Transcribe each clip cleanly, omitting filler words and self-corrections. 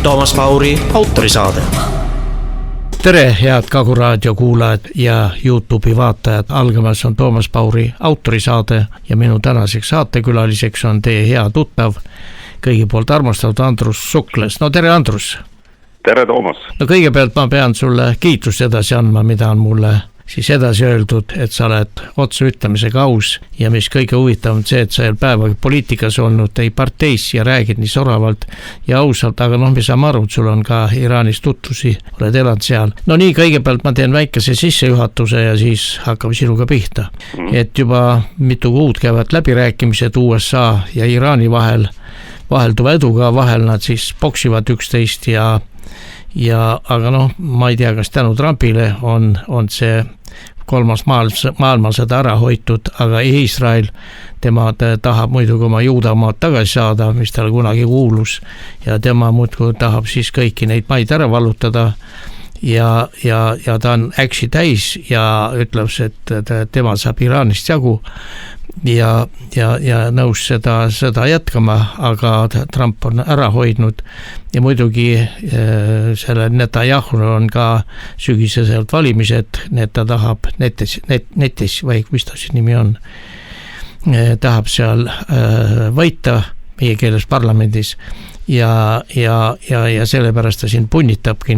Toomas Pauri autorisaade. Tere, head Kagu Raadio kuulajad ja YouTube'i vaatajad. Algamas on Toomas Pauri autorisaade ja minu tänaseks saatekülaliseks on teie hea tuttav, kõigi poolt armastatud Andrus Sukles. No tere, Andrus! Tere, Toomas! No kõigepealt ma pean sulle kiitust edasi andma, mida on mulle siis edasi öeldud, et sa oled otse ütlemisega aus ja mis kõige huvitav on see, et sa ei ole päeva poliitikas olnud, ei parteis ja räägid nii soravalt ja ausalt, aga me saame aru, et sul on ka Iraanis tutvusi, oled elanud seal. No nii, kõigepealt ma teen väikese sissejuhatuse ja siis hakkame sinuga pihta. Et juba mitu kuud käivad läbirääkimised USA ja Iraani vahel, vahelduva eduga, vahel nad siis poksivad üksteist aga ma ei tea, kas tänu Trumpile on see kolmas maailmasõda ära hoitud, aga Iisrael, tema tahab muidugi oma juudamaad tagasi saada, mis talle kunagi kuulus ja tema muudkui tahab siis kõiki neid maid ära vallutada ja ta on äksi täis ja ütleb, et tema saab Iraanist jagu ja nõus seda jätkama, aga Trump on ära hoidnud ja muidugi selle Netanyahu on ka sügiseselt valimised, ta tahab netis või mis ta siis nimi on, tahab seal võita meie keeles parlamendis ja sellepärast ta siin punnitabki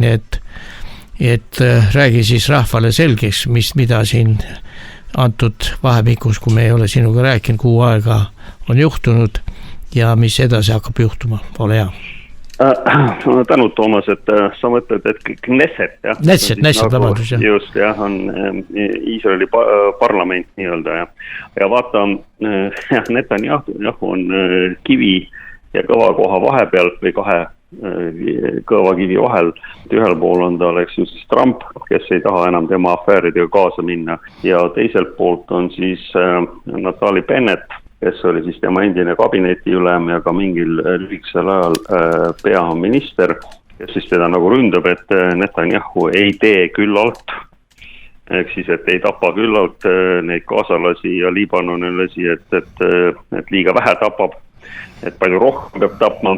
et räägi siis rahvale selgeks, mida siin antud vahemikus, kui me ei ole sinuga rääkinud, kuu aega on juhtunud ja mis edasi hakkab juhtuma, ole hea. Tänud, Toomas, et sa mõtled, et Knesset, jah? Knesset, vabandus, jah. Just, jah, on Iisraeli parlament nii-öelda, ja vaata, Netanyahu on kivi ja kõva koha vahepeal või kahe kõva kivi vahel. Ühel pool on tal, eks ju, siis Trump, kes ei taha enam tema afääridega kaasa minna ja teiselt poolt on siis Naftali Bennett, kes oli siis tema endine kabinetiülem ja ka mingil lühikesel ajal peaminister, kes siis teda nagu ründab, et Netanyahu ei tee küllalt, ehk siis, et ei tapa küllalt neid kaasalasi ja liibanonilasi, et liiga vähe tapab, et palju rohkem peab tapma,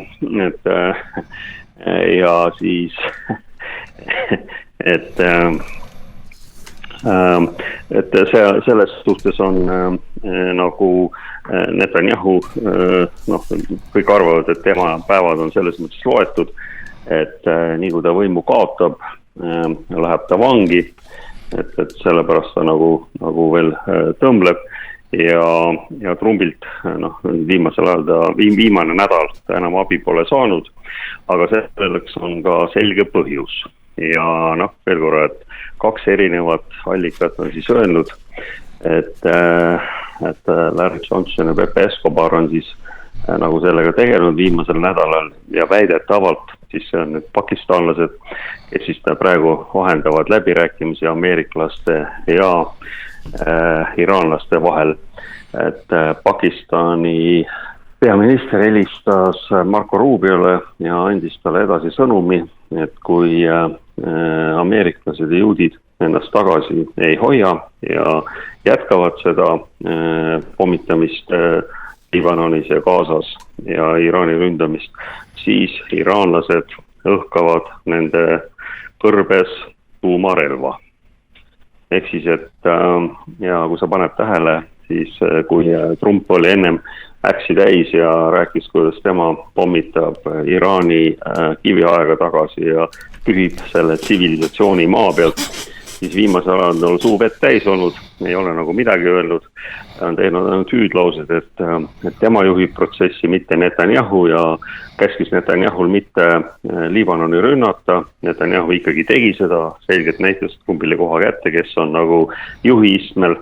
ja siis et selles suhtes on nagu Netanyahu, kõik arvavad, et tema päevad on selles mõttes loetud, et nii kui ta võimu kaotab, läheb ta vangi, et sellepärast ta nagu veel tõmbleb ja Trumpilt viimasel ajal viimane nädal ta enam abi pole saanud, aga selleks on ka selge põhjus ja veel korra, et kaks erinevat allikat on siis öelnud, et Larry Johnson ja Pepe Escobar on siis nagu sellega tegelenud viimasel nädalal ja väidetavalt siis see on nüüd pakistanlased, kes siis praegu vahendavad läbirääkimisi ameeriklaste ja iraanlaste vahel, et Pakistani peaminister helistas Marco Rubiole ja andis talle edasi sõnumi, et kui ameeriklased ja juudid ennast tagasi ei hoia ja jätkavad seda pommitamist Liibanonis ja Gazas ja Iraani ründamist, siis iraanlased õhkavad nende kõrbes tuumarelva. Ehk siis, et ja kui sa paned tähele, siis kui Trump oli ennem äksi täis ja rääkis, kuidas tema pommitab Iraani kiviaega tagasi ja pühib selle tsivilisatsiooni maa pealt, siis viimasel ajal on suu vett täis olnud, ei ole nagu midagi öelnud, on teinud ainult hüüdlaused, et tema juhib protsessi, mitte Netanyahu ja käskis Netanyahul mitte Liibanoni rünnata, Netanyahu ikkagi tegi seda, selgelt näitas kumbile koha kätte, kes on nagu juhi istmel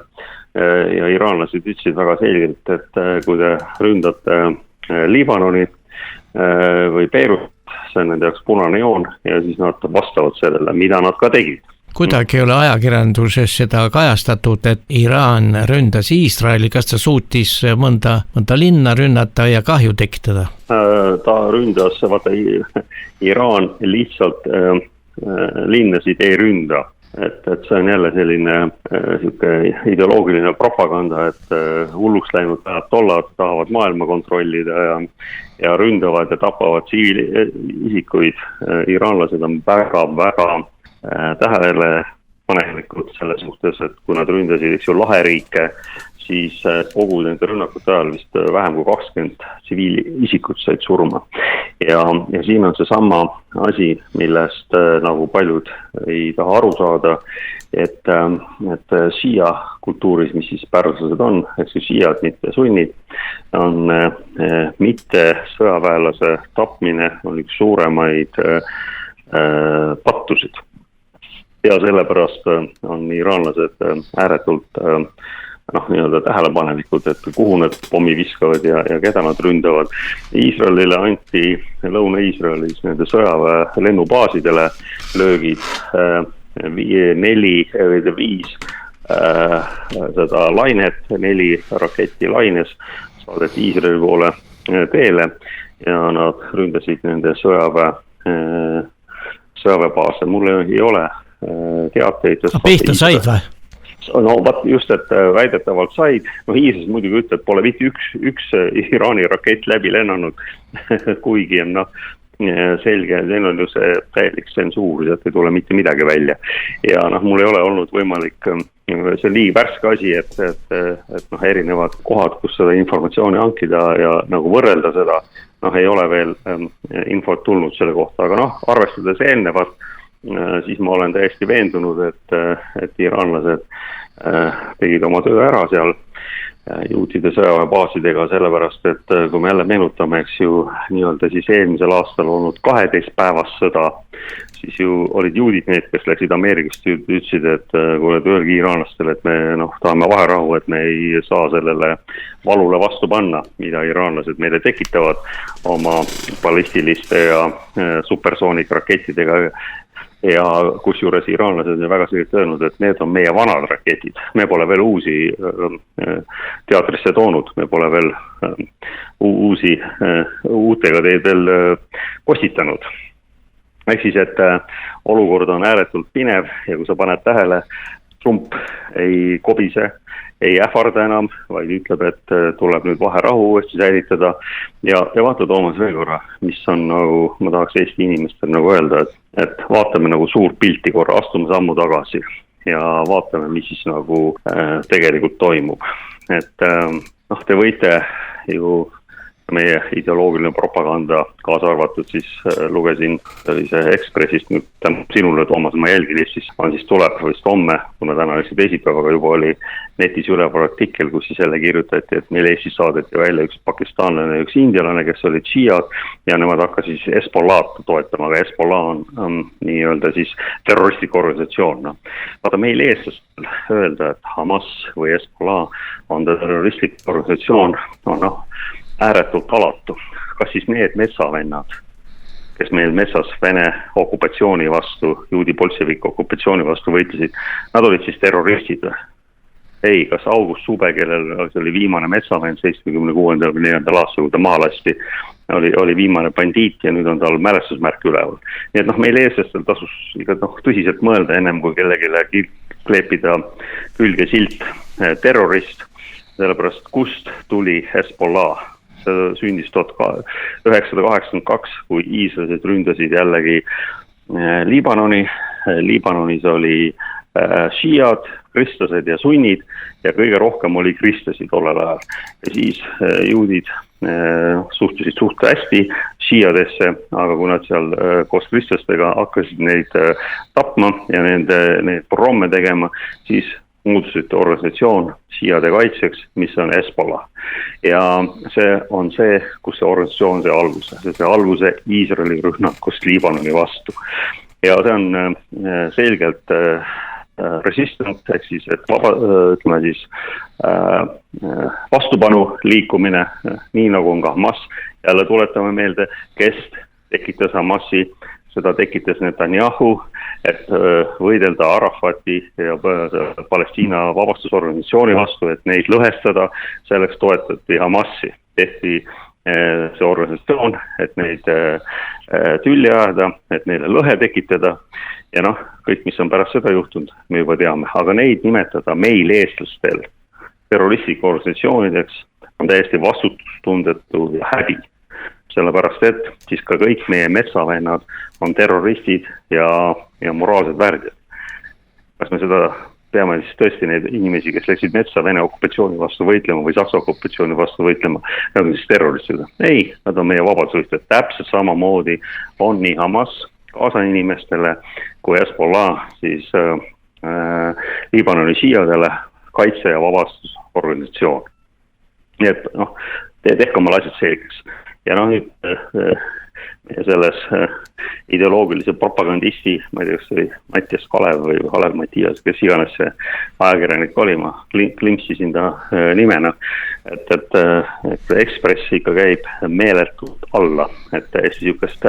ja iraanlased ütlesid väga selgelt, et kui te ründate Liibanoni või Beirut, see on nende jaoks punane joon ja siis nad vastavad sellele, mida nad ka tegid. Kuidagi ei ole ajakirjanduses seda kajastatud, et Iraan ründas Iisraeli, kas ta suutis mõnda linna rünnata ja kahju tekitada? Ta ründas, vaata Iraan lihtsalt linnasid ei ründa. et see on jälle selline ideoloogiline propaganda, et hulluks läinud tollad tahavad maailma kontrollida ja ründavad ja tapavad tsiviilisikuid. Iraanlased on väga tähelepanelikud selles suhtes, et kui nad ründasid, laheriike, siis kogu nende rünnakute ajal vist vähem kui 20 tsiviilisikut said surma. Ja siin on see sama asi, millest nagu paljud ei taha aru saada, et šiia kultuuris, mis siis pärslased on, eks ju šiiad, mitte sunnid, on mitte sõjaväelase tapmine on üks suuremaid pattusid. Ja sellepärast on iraanlased ääretult nii-öelda tähelepanelikud, et kuhu nad pommi viskavad ja keda nad ründavad. Iisraelile anti Lõuna-Iisraelis nende sõjaväe lennubaasidele löögid 5 seda lainet, 4 raketti laines saadeti Iisraeli poole teele ja nad ründasid nende sõjaväebaase. Mul ei ole teateid. Pihta said või? No just, et väidetavalt said. Iisrael muidugi ütleb, pole mitte üks Iraani rakett läbi lennanud, kuigi on selge, neil on ju see täielik tsensuur, et ei tule mitte midagi välja. Ja mul ei ole olnud võimalik, see on nii värske asi, et erinevad kohad, kus seda informatsiooni hankida ja nagu võrrelda seda, ei ole veel infot tulnud selle kohta, aga arvestades eelnevat, siis ma olen täiesti veendunud, et iraanlased tegid oma töö ära seal juutide sõjaväebaasidega, sellepärast, et kui me jälle meenutame, eks ju, nii-öelda siis eelmisel aastal olnud 12 päevast sõda, siis ju olid juudid need, kes läksid Ameerikast ja ütlesid, et kui oled öelgi iraanlastele, et me tahame vaherahu, et me ei saa sellele valule vastu panna, mida iraanlased meile tekitavad oma ballistiliste ja supersoonik-rakettidega. Ja kusjuures iraanlased on väga selgelt öelnud, et need on meie vanad raketid. Me pole veel uusi teatrisse toonud, me pole veel uutega teid veel postitanud. Ehk siis, et olukord on ääretult pinev ja kui sa paned tähele, Trump ei kobise, ei ähvarda enam, vaid ütleb, et tuleb nüüd vaherahu uuesti säilitada. Ja vaata Toomas veel korra, mis on nagu, ma tahaks Eesti inimestel nagu öelda, et vaatame nagu suur pilti korra, astume sammu tagasi ja vaatame, mis siis nagu tegelikult toimub. Et te võite ju meie ideoloogiline propaganda, kaasa arvatud siis lugesin sellise Ekspressist, nüüd tänu sinule, Toomas, ma jälgin, siis tuleb vist homme, kuna täna oli see teisipäev, aga juba oli netis üleval artikkel, kus siis jälle kirjutati, et meil Eestis saadeti välja üks pakistanlane ja üks indialane, kes olid šiiad ja nemad hakkasid siis Hezbollah'd toetama, aga Hezbollah on nii-öelda siis terroristlik organisatsioon. Vaata meil eestlastel öelda, et Hamas või Hezbollah on terroristlik organisatsioon, ääretult alatu. Kas siis need metsavennad, kes meil metsas Vene okupatsiooni vastu, juudi bolševik okupatsiooni vastu võitlesid, nad olid siis terroristid või? Ei, kas August Sube, kellel oli viimane metsavenn 76. aastal, kui ta maha lasti, oli viimane bandiit ja nüüd on tal mälestusmärk üleval. Nii et meil eestlastel tasus ikka tõsiselt mõelda ennem kui kellegile kleepida külge silt terrorist, sellepärast kust tuli Hezbollah. See sündis 1982, kui iislased ründasid jällegi Liibanoni. Liibanonis oli šiiad, kristlased ja sunnid ja kõige rohkem oli kristlasi tollel ajal. Ja siis juudid suhtusid suht hästi šiiadesse, aga kui nad seal koos kristlastega hakkasid neid tapma ja neid promme tegema, siis muutusite organisatsioon šiiade kaitseks, mis on Hezbollah. Ja see on see, kus see organisatsioon see alguse Iisraeli rünnakust Liibanoni vastu. Ja see on selgelt resistant, ehk siis, et vastupanu liikumine, nii nagu on ka Hamas. Jälle tuletame meelde, kes tekitas Hamasi, seda tekitas Netanyahu, et võidelda Arafati ja Palestiina vabastusorganisatsiooni vastu, et neid lõhestada, selleks toetati Hamasi. Tehti see organisatsioon, et neid tülli ajada, et neile lõhe tekitada ja kõik, mis on pärast seda juhtunud, me juba teame, aga neid nimetada meil eestlastel terroristlike organisatsioonideks on täiesti vastutustundetu ja häbi. Sellepärast, et siis ka kõik meie metsavennad on terroristid ja moraalsed värdjad. Kas me seda peame siis tõesti neid inimesi, kes läksid metsa Vene okupatsiooni vastu võitlema või Saksa okupatsiooni vastu võitlema, nad on siis terroristid? Ei, nad on meie vabadusvõitlejad. Täpselt samamoodi on nii Hamas Gaza inimestele kui Hezbollah siis Liibanoni šiiadele kaitse- ja vabastusorganisatsioon. Nii et tehke omal asjad selgeks. Ja nüüd selles ideoloogilise propagandisti, ma ei tea, kas see oli Mattias Kalev või Kalev Mattias, kes iganes see ajakirjanik oli, ma klimpsisin ta nimena, et Ekspress ikka käib meeletult alla, et täiesti sihukest,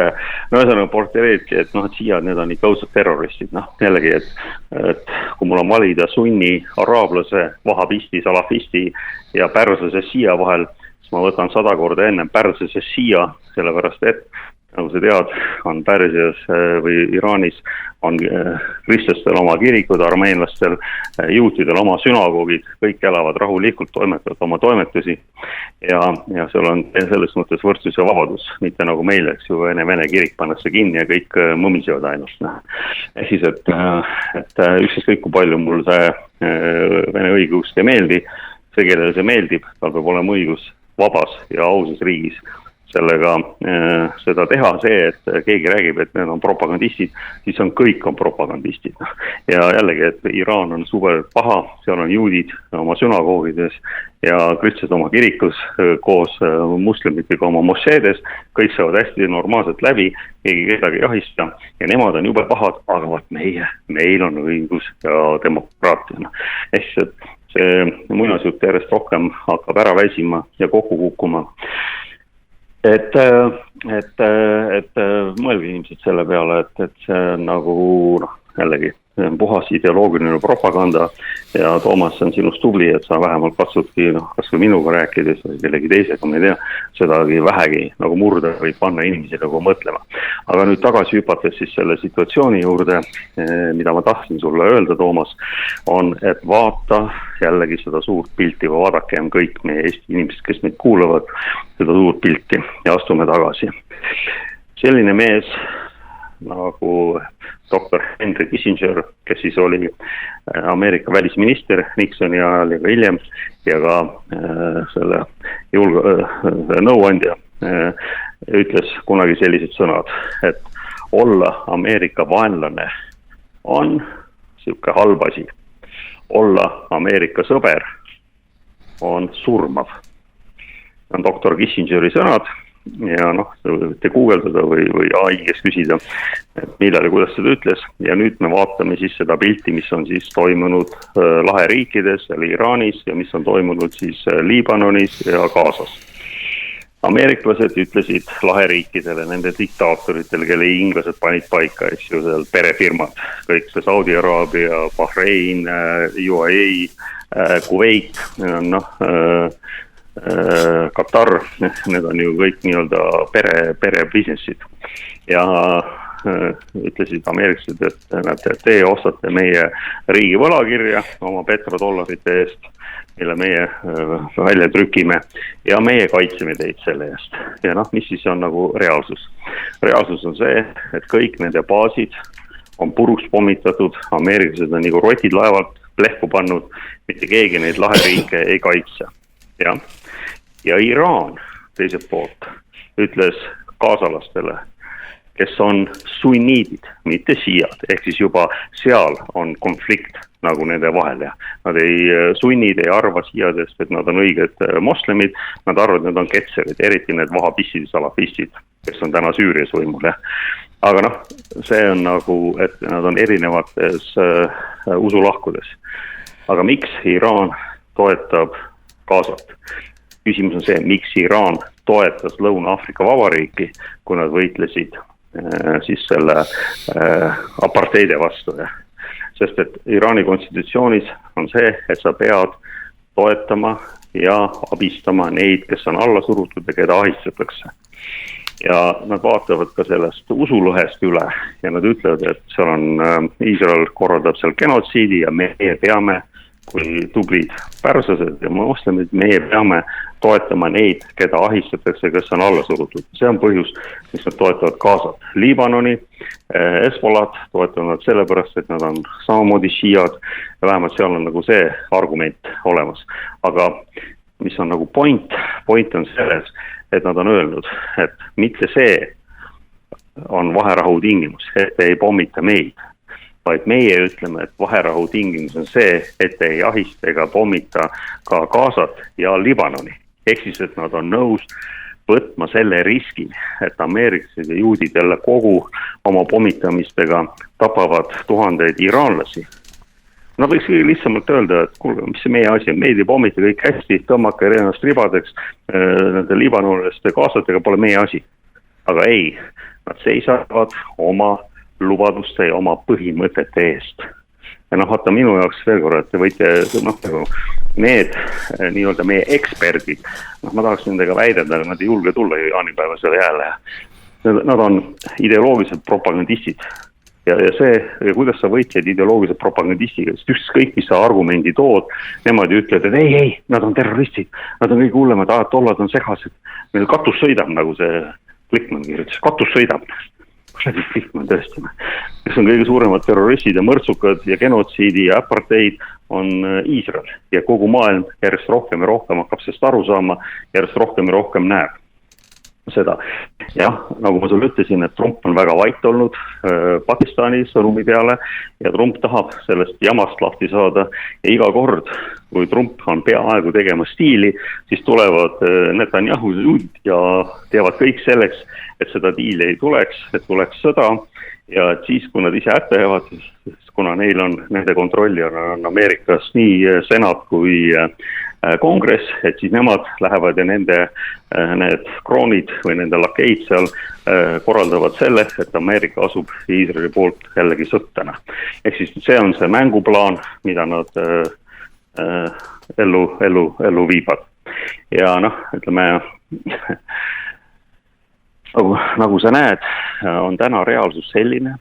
ühesõnaga portreedki, et siiad, need on ikka õudselt terroristid, jällegi, et kui mul on valida sunni, araablase, vahabisti, salafisti ja pärslase šiia vahel, ma võtan 100 korda ennem pärslase šiia, sellepärast et, nagu sa tead, on Pärsias või Iraanis on kristlastel oma kirikud, armeenlastel, juutidel oma sünagoogid, kõik elavad rahulikult, toimetavad oma toimetusi ja seal on selles mõttes võrdsus ja vabadus, mitte nagu meil, eks ju, Vene kirik pannakse kinni ja kõik mõmisevad ainult. Ehk siis, et ükskõik kui palju mul see Vene õigeusk ei meeldi, see, kellele see meeldib, tal peab olema õigus vabas ja ausas riigis sellega seda teha. See, et keegi räägib, et need on propagandistid, siis kõik on propagandistid. Ja jällegi, et Iraan on super paha, seal on juudid oma sünagoogides ja kristlased oma kirikus koos muslimitega oma mosseedes, kõik saavad hästi normaalselt läbi, keegi kedagi jahista ja nemad on jube pahad, aga vaat meil on õigus ja demokraatia. Ehk see muinasjutt järjest rohkem hakkab ära väsima ja kokku kukkuma. Et mõelge inimesed selle peale, et see on nagu jällegi puhas ideoloogiline propaganda ja Toomas, see on sinust tubli, et sa vähemalt katsudki, kas või minuga rääkides või kellegi teisega, ma ei tea, sedagi vähegi nagu murda või panna inimesi nagu mõtlema. Aga nüüd tagasi hüpates siis selle situatsiooni juurde, mida ma tahtsin sulle öelda, Toomas, on, et vaata jällegi seda suurt pilti või vaadakem kõik meie Eesti inimesed, kes meid kuulavad, seda suurt pilti ja astume tagasi. Selline mees nagu doktor Henry Kissinger, kes siis oli Ameerika välisminister Nixoni ajal ja ka hiljem ja ka selle nõuandja ütles kunagi sellised sõnad, et olla Ameerika vaenlane on sihuke halb asi. Olla Ameerika sõber on surmav. On doktor Kissingeri sõnad ja te guugeldada või AI, kes küsida, et millal ja kuidas seda ütles. Ja nüüd me vaatame siis seda pilti, mis on siis toimunud laheriikides, Iraanis ja mis on toimunud siis Liibanonis ja Gazas. Ameeriklased ütlesid laheriikidele, nende diktaatoritele, kelle inglased panid paika, eks ju, seal perefirmad, kõik see Saudi Araabia, Bahrein, UAE, Kuwait, Katar, need on ju kõik nii-öelda pere businessid ja ütlesid ameeriklased, et te ostate meie riigi võlakirja oma petrodollarite eest, mille meie välja trükime ja meie kaitseme teid selle eest. Ja mis siis on nagu reaalsus? Reaalsus on see, et kõik nende baasid on puruks pommitatud, ameeriklased on nagu rotid laevalt lehku pannud, mitte keegi neid laheriike ei kaitse. Ja Iraan teiselt poolt ütles gaasalastele, kes on sunniidid, mitte šiiad, ehk siis juba seal on konflikt nagu nende vahel ja nad sunnid ei arva šiiadest, et nad on õiged moslemid, nad arvavad, et nad on ketserid, eriti need vahabistid ja salafistid, kes on täna Süürias võimul. Aga see on nagu, et nad on erinevates usulahkudes. Aga miks Iraan toetab Gazat? Küsimus on see, miks Iraan toetas Lõuna-Aafrika Vabariiki, kui nad võitlesid siis selle apartheidi vastu. Sest et Iraani konstitutsioonis on see, et sa pead toetama ja abistama neid, kes on alla surutud ja keda ahistatakse. ja nad vaatavad ka sellest usulõhest üle ja nad ütlevad, et seal on, Iisrael korraldab seal genotsiidi ja meie peame, kui tublid pärslased ja moslemid, meie peame toetama neid, keda ahistatakse, kes on alla surutud. See on põhjus, mis nad toetavad Gazat. Liibanoni, Hezbollah toetavad nad sellepärast, et nad on samamoodi šiiad ja vähemalt seal on nagu see argument olemas. Aga mis on nagu point on selles, et nad on öelnud, et mitte see on vaherahu tingimus, et ei pommita meid, vaid meie ütleme, et vaherahu tingimus on see, et ei ahista ega pommita ka Gazat ja Liibanoni. Ehk siis, et nad on nõus võtma selle riski, et ameeriklased ja juudid jälle kogu oma pommitamistega tapavad tuhandeid iraanlasi. Nad võiks lihtsamalt öelda, et kuulge, mis see meie asi on, meid ei pommita kõik hästi, tõmmake ennast ribadeks, nende liibanonlaste Gazatega pole meie asi. Aga ei, nad seisavad oma lubaduste ja oma põhimõtete eest. Ja vaata minu jaoks veel korra, et te võite, need nii-öelda meie eksperdid, ma tahaks nendega väideda, nad ei julge tulla jaanipäevasele jälle. Nad on ideoloogilised propagandistid. Ja kuidas sa võitled ideoloogilise propagandistiga, sest ükskõik, mis sa argumendi tood, nemad ütlevad, et ei, nad on terroristid, nad on kõik hullemad, ajatollad on segased. Meil katus sõidab, nagu see Klikman kirjutas, katus sõidab. Kus Klikman tõesti? Kes on kõige suuremad terroristid ja mõrtsukad ja genotsiidi ja apartheid on Iisrael. Ja kogu maailm järjest rohkem ja rohkem hakkab sest aru saama, järjest rohkem ja rohkem näeb seda. Jah, nagu ma sulle ütlesin, et Trump on väga vait olnud Pakistani sõnumi peale ja Trump tahab sellest jamast lahti saada ja iga kord, kui Trump on peaaegu tegema stiili, siis tulevad Netanyahu ja teevad kõik selleks, et seda diili ei tuleks, et tuleks sõda ja siis, kui nad ise ätta jäävad, kuna neil on, nende kontrolli on Ameerikas nii senat kui kongress, et siis nemad lähevad ja need kroonid või nende lakeid seal korraldavad selle, et Ameerika asub Iisraeli poolt jällegi sõttana. Ehk siis see on see mänguplaan, mida nad ellu viivad. Ja ütleme, nagu sa näed, on täna reaalsus selline,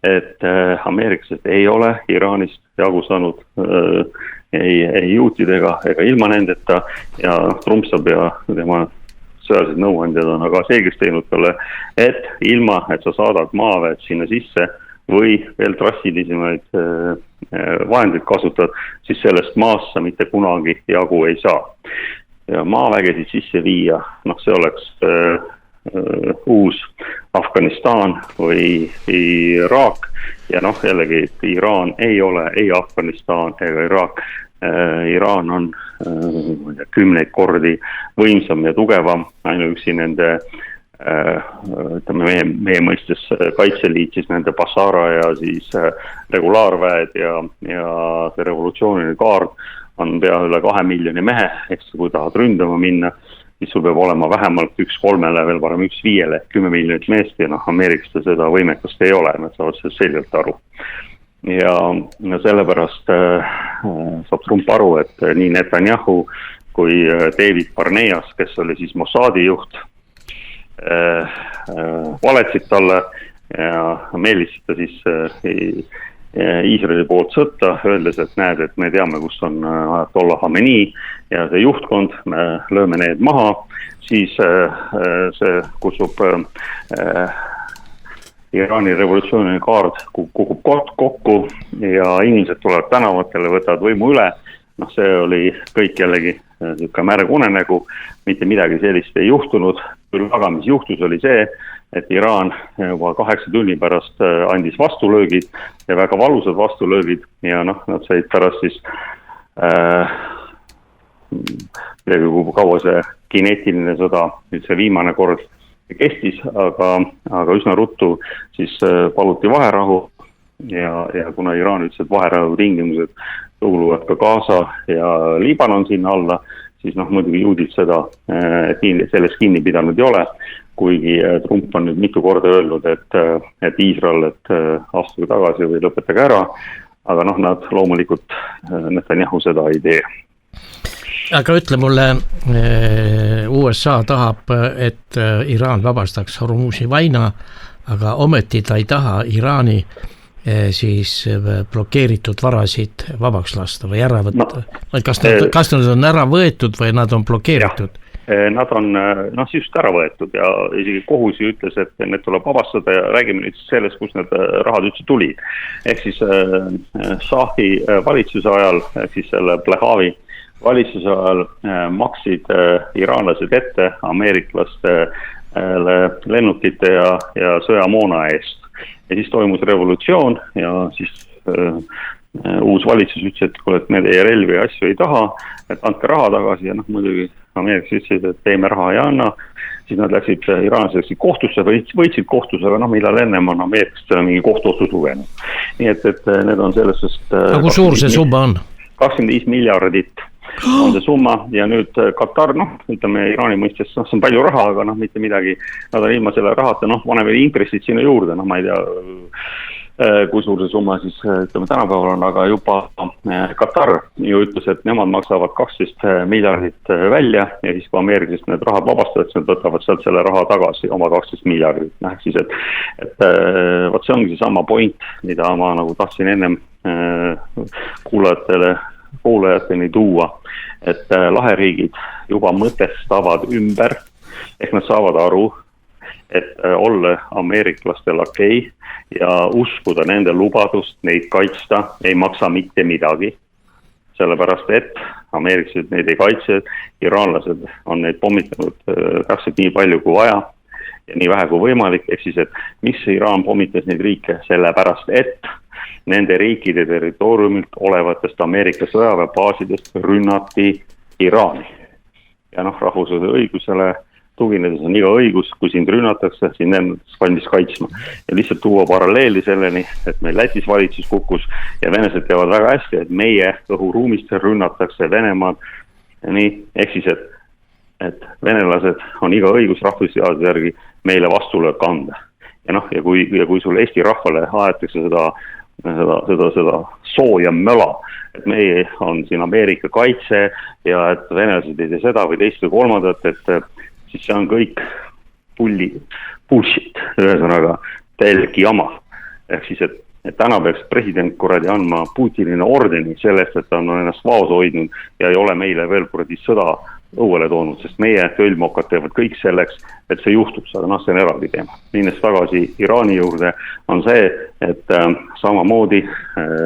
et ameeriklased ei ole Iraanist jagu saanud ei juutidega ega ilma nendeta ja Trump saab ja tema sõjalised nõuandjad on aga selgeks teinud talle, et ilma, et sa saadad maaväed sinna sisse või veel drastilisemaid vahendeid kasutad, siis sellest maast sa mitte kunagi jagu ei saa. Ja maavägesid sisse viia, see oleks uus Afganistan või Iraak ja jällegi Iraan ei ole ei Afganistan ega Iraak. Iraan on 10 kordi võimsam ja tugevam, ainuüksi nende meie mõistes kaitseliit, siis nende Bassara ja siis regulaarväed ja see revolutsiooniline kaard on pea üle 2 miljoni mehe, eks kui tahad ründama minna, siis sul peab olema vähemalt 1-3, veel parem 1-5, 10 miljonit meest ja Ameerikastel seda võimekust ei ole, nad saavad sellest selgelt aru. Ja sellepärast saab Trump aru, et nii Netanyahu kui David Barneas, kes oli siis Mossadi juht, valetsid talle ja meelistas ta siis Iisraeli poolt sõtta, öeldes, et näed, et me teame, kus on Ayatollah Khamenei ja see juhtkond, me lööme need maha, siis see kutsub Iraani revolutsiooniline kaard kukub kokku ja inimesed tulevad tänavatele, võtavad võimu üle. See oli kõik jällegi märg unenägu, mitte midagi sellist ei juhtunud. Küll aga mis juhtus oli see, et Iraan juba 8 tunni pärast andis vastulöögid ja väga valusad vastulöögid ja nad said pärast siis kui kaua see kineetiline sõda, nüüd see viimane kord kestis, aga üsna ruttu siis paluti vaherahu ja kuna Iraan ütles, et vaherahu tingimused kuuluvad ka Gaza ja Liibanon sinna alla, siis muidugi juudid seda sellest kinni pidanud ei ole, kuigi Trump on nüüd mitu korda öelnud, et Iisrael, et astuge tagasi või lõpetage ära, aga nad loomulikult Netanyahu seda ei tee. Aga ütle mulle, USA tahab, et Iraan vabastaks Hormuzi vaina, aga ometi ta ei taha Iraani siis blokeeritud varasid vabaks lasta või ära võtta. Kas nad on ära võetud või nad on blokeeritud? Nad on sisust ära võetud ja isegi kohus ütles, et need tuleb vabastada ja räägime nüüd sellest, kus need rahad üldse tulid. Ehk siis Shahi valitsuse ajal, ehk siis selle Plehavi valitsuse ajal maksid iraanlased ette ameeriklaste lennukite ja sõjamoona eest. Ja siis toimus revolutsioon ja siis uus valitsus ütles, et me teie relvi ja asju ei taha, et andke raha tagasi ja muidugi Ameerikas ütlesid, et teeme raha ja anna. Siis nad läksid iraanlased kohtusse, võitsid kohtusse, aga millal ennem on Ameerikast mingi kohtuotsus lugenud. Nii et need on sellest... Aga kui suur see summa on? 25 miljardit on see summa ja nüüd Katar, ütleme Iraani mõistes, see on palju raha, aga mitte midagi, nad on ilma selle rahata, pane veel intressid sinna juurde, ma ei tea, kui suur see summa siis ütleme tänapäeval on, aga juba Katar ju ütles, et nemad maksavad 12 miljardit välja ja siis kui Ameerikast need rahad vabastavad, siis nad võtavad sealt selle raha tagasi, oma 12 miljardit. Siis, et võt see ongi see sama point, mida ma nagu tahtsin ennem kuulajateni tuua, et laheriigid juba mõtestavad ümber, ehk nad saavad aru, et olla ameeriklastel okei ja uskuda nende lubadust, neid kaitsta, ei maksa mitte midagi. Sellepärast, et ameeriklased neid ei kaitse, iraanlased on neid pommitanud täpselt nii palju kui vaja ja nii vähe kui võimalik. Ehk siis, et mis Iraan pommitas neid riike? Sellepärast, et nende riikide territooriumilt olevatest Ameerika sõjaväebaasidest rünnati Iraani. Ja rahvusvahelisele õigusele tuginedes on iga õigus, kui sind rünnatakse, sind ennast valmis kaitsma. Ja lihtsalt tuua paralleeli selleni, et meil Lätis valitsus kukkus ja venelased teavad väga hästi, et meie õhuruumist rünnatakse Venemaad. Nii, ehk siis, et venelased on iga õigus rahvusseaduse järgi meile vastulöök anda. Ja kui sul Eesti rahvale aetakse seda sooja möla, et meie on siin Ameerika kaitse ja et venelased ei tee seda või teist või kolmandat, et siis see on kõik bullshit, ühesõnaga täielik jama. Ehk siis, et täna peaks president kuradi andma Putinile ordeni sellest, et ta on ennast vaos hoidnud ja ei ole meile veel kuradi sõda õuele toonud, sest meie töölmokad teevad kõik selleks, et see juhtuks, aga see on eraldi teema. Minnes tagasi Iraani juurde on see, et samamoodi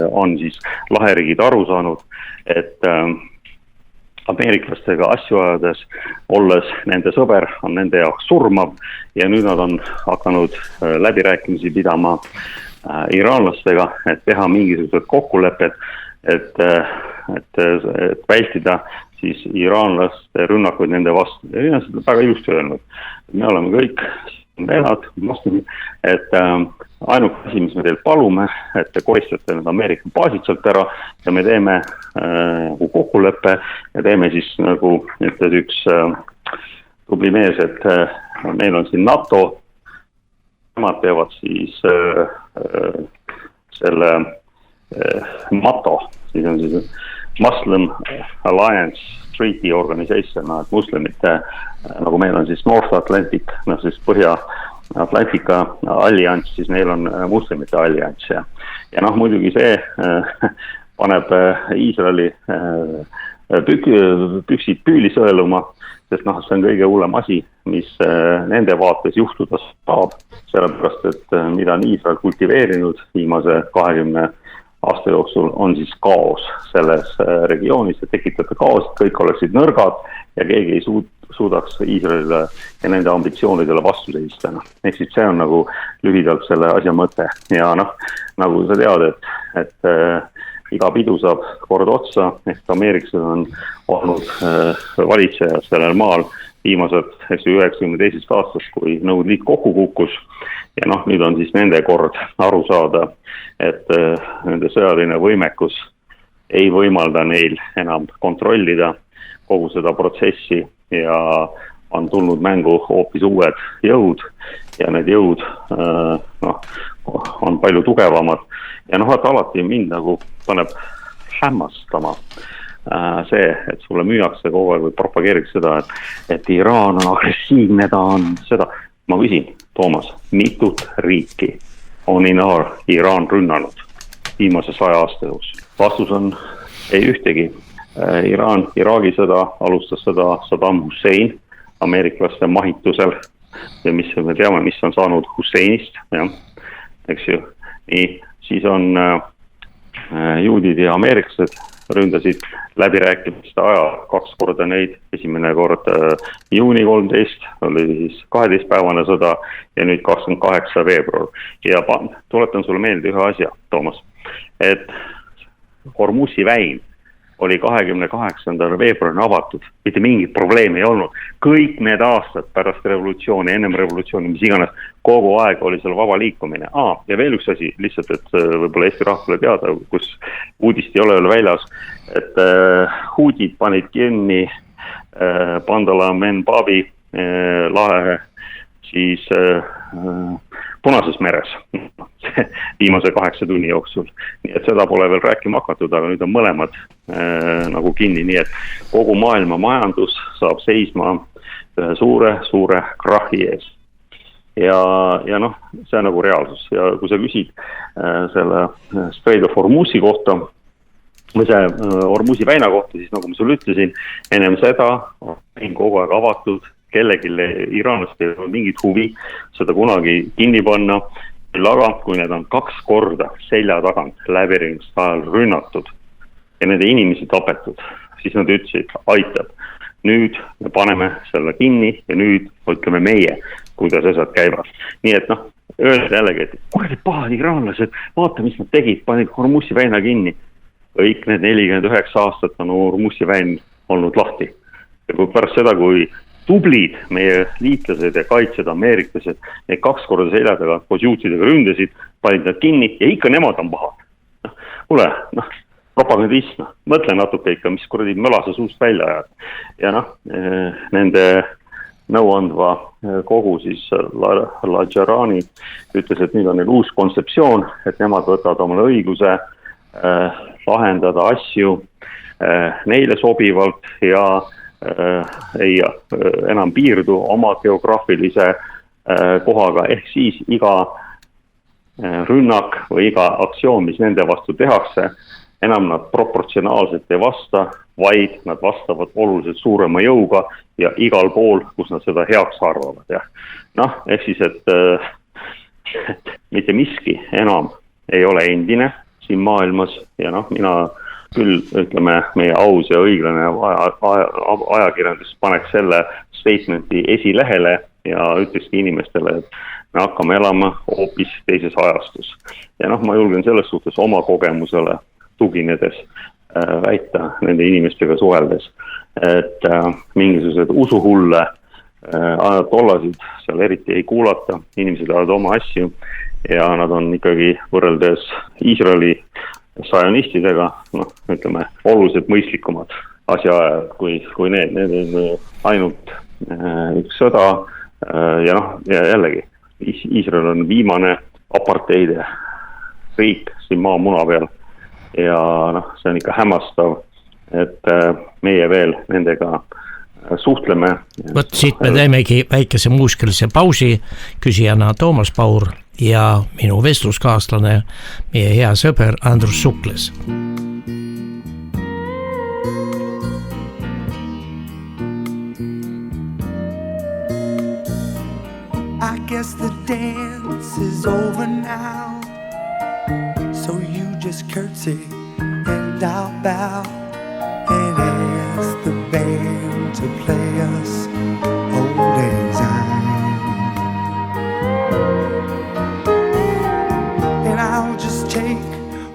on siis laheriigid aru saanud, et ameeriklastega asju ajades, olles nende sõber, on nende jaoks surmav ja nüüd nad on hakanud läbirääkimisi pidama iraanlastega, et teha mingisugused kokkulepped, et vältida siis iraanlaste rünnakuid nende vastu. Ja iraanlased on väga ilusti öelnud. Me oleme kõik venad, et ainuke asi, mis me teil palume, et te koristate need Ameerika baasid sealt ära ja me teeme kokkuleppe ja teeme siis nagu ütles üks tubli mees, et meil on siin NATO, nemad teevad siis selle MATO, siis on siis Muslim Alliance Treaty Organization, et muslimite, nagu meil on siis North Atlantic, siis Põhja-Atlantika allianss, siis neil on muslimite allianss ja muidugi see paneb Iisraeli püksid püüli sõeluma, sest see on kõige hullem asi, mis nende vaates juhtuda saab, sellepärast, et mida on Iisrael kultiveerinud viimase 20 aasta jooksul on siis kaos selles regioonis ja tekitada kaos, kõik oleksid nõrgad ja keegi ei suudaks Iisraelile ja nende ambitsioonidele vastu seista. Ehk siis see on nagu lühidalt selle asja mõte ja nagu sa tead, et iga pidu saab kord otsa, ehk ameeriklased on olnud valitsejad sellel maal viimased 92. aastast, kui Nõukogude Liit kokku kukkus ja nüüd on siis nende kord aru saada, et nende sõjaline võimekus ei võimalda neil enam kontrollida kogu seda protsessi ja on tulnud mängu hoopis uued jõud ja need jõud on palju tugevamad ja alati mind nagu paneb hämmastama see, et sulle müüakse kogu aeg või propageeritakse seda, et Iraan on agressiivne, ta on seda. Ma küsin, Toomas, mitut riiki on Iraan rünnanud viimase 100 aasta jooksul? Vastus on ei ühtegi. Iraan, Iraagi sõda alustas seda Saddam Hussein ameeriklaste mahitusel ja mis me teame, mis on saanud Husseinist, jah, eks ju. Nii, siis on juudid ja ameeriklased ründasid läbirääkimiste ajal 2 korda neid, esimene kord juuni 13, oli siis 12-päevane sõda ja nüüd 28 veebruar. Ja tuletan sulle meelde ühe asja, Toomas, et Hormuzi väin oli 28. veebruarina avatud, mitte mingit probleemi ei olnud. Kõik need aastad pärast revolutsiooni, ennem revolutsiooni, mis iganes, kogu aeg oli seal vaba liikumine. Ja veel üks asi, lihtsalt, et võib-olla Eesti rahvale teada, kus uudist ei ole väljas, et huudid panid kinni Bandala Menbabi lahe siis Punases meres viimase 8 tunni jooksul. Nii et seda pole veel rääkima hakatud, aga nüüd on mõlemad nagu kinni, nii et kogu maailma majandus saab seisma suure krahi ees. Ja noh, see on nagu reaalsus. Ja kui sa küsid selle Strait of Hormuzi kohta, või see Hormuzi väina kohta, siis nagu ma sulle ütlesin, ennem seda on kogu aeg avatud, kellegi iraanlast ei ole mingit huvi seda kunagi kinni panna, aga kui need on 2 korda selja tagant läbirääkimiste ajal rünnatud ja nende inimesi tapetud, siis nad ütlesid, aitab. Nüüd me paneme selle kinni ja nüüd ütleme meie, kuidas asjad käivad. Nii et noh, öelda jällegi, et kuradi pahad iraanlased, vaata mis nad tegid, panid Hormuzi väina kinni. Kõik need 49 aastat on Hormuzi väin olnud lahti. Ja kui pärast seda, kui tublid meie liitlased ja kaitsjad, ameeriklased, need 2 korda seljadega koos juutidega ründasid, panid nad kinni ja ikka nemad on pahad. Kuule, propagandist, mõtle natuke ikka, mis kuradi mölase suust välja ajad. Ja nende nõuandva kogu siis Lajarani ütles, et nüüd on neil uus kontseptsioon, et nemad võtavad omale õiguse lahendada asju neile sobivalt ja ei enam piirdu oma geograafilise kohaga, ehk siis iga rünnak või iga aktsioon, mis nende vastu tehakse, enam nad proportsionaalselt ei vasta, vaid nad vastavad oluliselt suurema jõuga ja igal pool, kus nad seda heaks arvavad. Ja. Ehk siis, et mitte miski enam ei ole endine siin maailmas ja mina küll, ütleme, meie aus ja õiglane ajakirjandus paneks selle statementi esilehele ja ütleski inimestele, et me hakkame elama hoopis teises ajastus. Ja ma julgen selles suhtes oma kogemusele tuginedes väita nende inimestega suheldes, et mingisugused usuhulle tollasid seal eriti ei kuulata, inimesed ajavad oma asju ja nad on ikkagi võrreldes Iisraeli sajonistidega, ütleme, oluliselt mõistlikumad asjaajad kui need on ainult üks sõda ja jällegi, Iisrael on viimane aparteide riik siin maamuna peal ja see on ikka hämmastav, et meie veel nendega suhtleme. Võt siit me teemegi väikese muusikalise pausi, küsijana Toomas Paur ja minu vestluskaaslane, meie hea sõber Andrus Sukles. I guess the dance is over now, so you just curtsy and I'll bow and ask the band to play us old lang syne. And I'll just take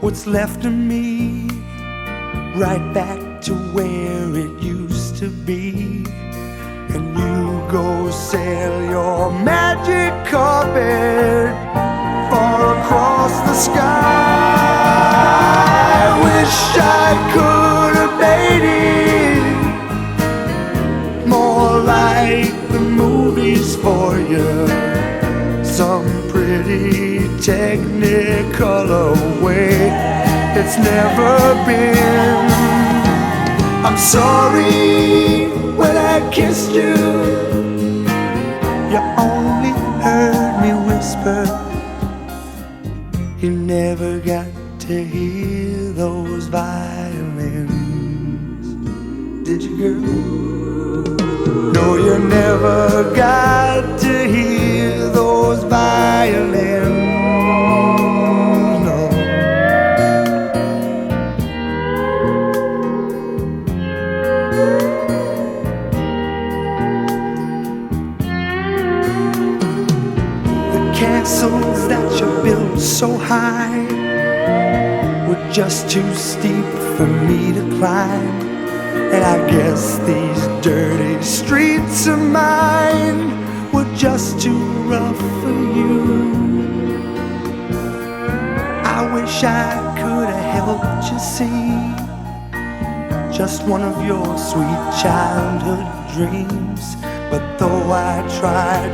what's left of me right back to where it used to be. And you go sail your magic carpet far across the sky. I wish I could have made it more like the movies for you. Some pretty technicolor way it's never been. I'm sorry when I kissed you. You only heard me whisper. You never got to hear those violins. Did you, girl? No, you never got to hear those violins. No. The castles that you built so high were just too steep for me to climb. And I guess these dirty streets of mine were just too rough for you. I wish I could have helped you see just one of your sweet childhood dreams. But though I tried,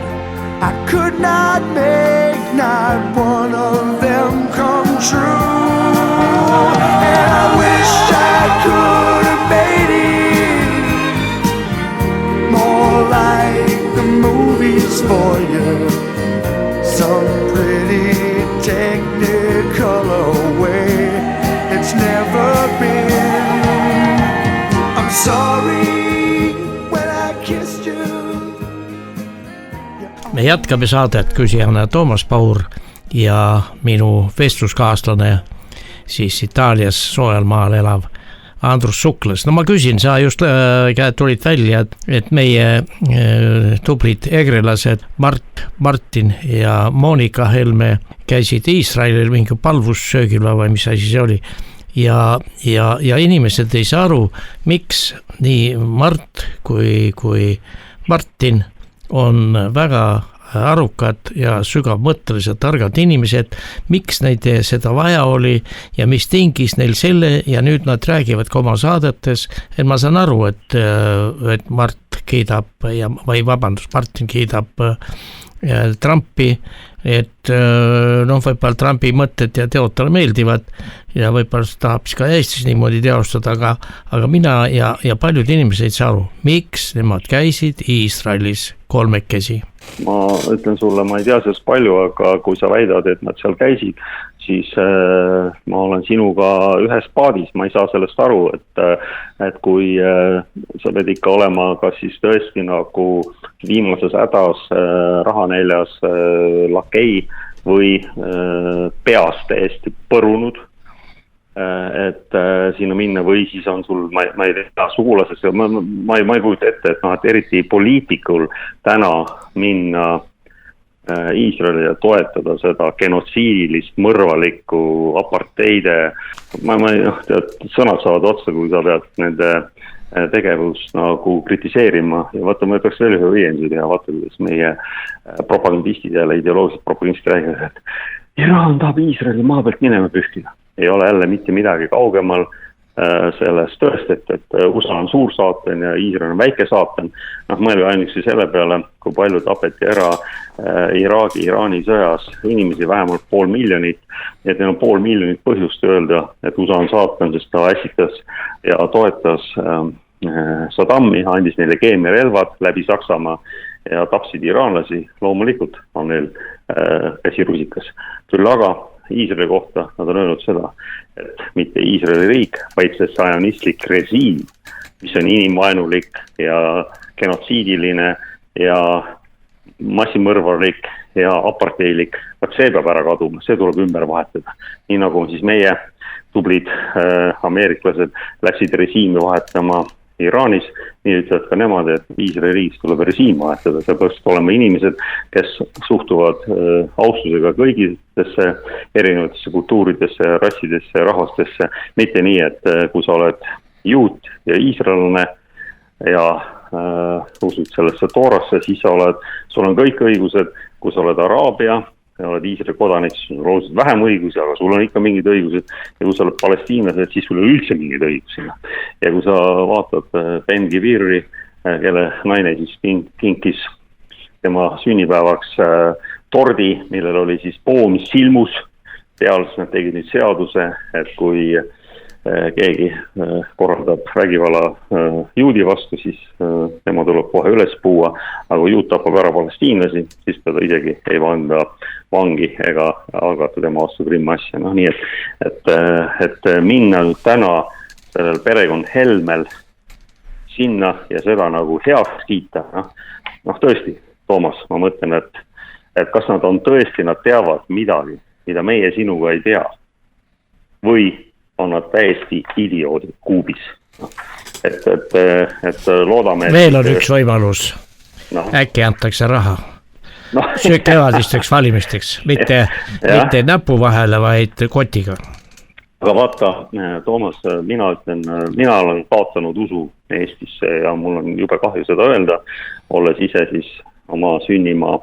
I could not make not one of them come true. And I wish I could have made it more like the movies for you, some pretty technicolor way it's never been. I'm sorry when I kissed you. Me jätkame saadet küsijana Toomas Paur ja minu vestluskaaslane siis Itaalias soojal maal elav Andrus Suklas. No ma küsin, sa just tulid välja, et meie tublid egrelased Martin ja Monika Helme käisid Iisraelil mingi palvussöögil või mis asi see oli. Ja inimesed ei saa aru, miks nii Mart kui Martin on väga arukad ja sügavmõttelised targad inimesed, miks neid seda vaja oli ja mis tingis neil selle ja nüüd nad räägivad ka oma saadetes, et ma saan aru, et Mart kiidab Martin kiidab Trumpi, et võib-olla Trumpi mõtted ja teod talle meeldivad ja võib-olla tahab ka Eestis niimoodi teostada, aga mina ja paljud inimesed ei saa aru, miks nemad käisid Iisraelis kolmekesi. Ma ütlen sulle, ma ei tea sellest palju, aga kui sa väidad, et nad seal käisid, siis ma olen sinuga ühes paadis, ma ei saa sellest aru, et kui sa pead ikka olema kas siis tõesti nagu viimases hädas rahanäljas lakei või peas täiesti põrunud, et sinna minna või siis on sul, ma ei tea, sugulaseks, ma ei kujuta ette, et eriti poliitikul täna minna Iisraeli ja toetada seda genotsiidilist, mõrvalikku aparteide, sõnad saavad otsa, kui sa pead nende tegevust nagu kritiseerima ja vaata, ma peaks veel ühe õiendusi teha, vaata, kuidas meie propagandistid ja ideoloogilised propagandistid räägivad, et Iraan tahab Iisraeli maa pealt minema pühkida. Ei ole jälle mitte midagi kaugemal sellest tõest, et USA on suur saaten ja Iisrael on väike saaten. Mõelge ainuüksi selle peale, kui palju tapeti ära Iraani sõjas inimesi, vähemalt 500 000, et neil on 500 000 põhjust öelda, et USA on saatan, sest ta ässitas ja toetas Saddami, andis neile keemiarelvad läbi Saksamaa ja tapsid iraanlasi. Loomulikult on neil käsi rusikas. Küll aga Iisraeli kohta nad on öelnud seda, et mitte Iisraeli riik, vaid see sionistlik režiim, mis on inimvaenulik ja genotsiidiline ja massimõrvarlik ja aparteilik, see peab ära kaduma, see tuleb ümber vahetada. Nii nagu siis meie tublid ameeriklased läksid režiimi vahetama Iraanis, nii ütlevad ka nemad, et Iisraeli riigis tuleb režiim vahetada, see peaks olema inimesed, kes suhtuvad austusega kõigitesse erinevatesse kultuuridesse, rassidesse, rahvastesse, mitte nii, et kui sa oled juut ja iisraelane ja usud sellesse toorasse, siis sul on kõik õigused, kui sa oled Araabia, ja oled Iisraeli kodanik, siis sul on oluliselt vähem õigusi, aga sul on ikka mingid õigused. Ja kui sa oled palestiinlased, siis sul on üldse mingid õigusi. Ja kui sa vaatad Ben Gvir'i, kelle naine siis kinkis tema sünnipäevaks tordi, millel oli siis poom silmus, peal nad tegid nüüd seaduse, et kui keegi korraldab vägivalla juudi vastu, siis tema tuleb kohe üles puua, aga kui juut tapab ära palestiinlasi, siis ta isegi ei vanda vangi ega algata tema vastu Krimmi asja. Noh, nii et minna nüüd täna sellel perekond Helmel sinna ja seda nagu heaks kiita. Noh, tõesti, Toomas, ma mõtlen, et kas nad on tõesti, nad teavad midagi, mida meie sinuga ei tea, või on nad täiesti idioodid kuubis. Et loodame... Veel on üks võimalus. Äkki antakse raha. Kevadisteks valimisteks, mitte näpu vahele, vaid kotiga. Aga vaata, Toomas, mina olen kaotanud usu Eestisse ja mul on jube kahju seda öelda, olles ise siis oma sünnimaa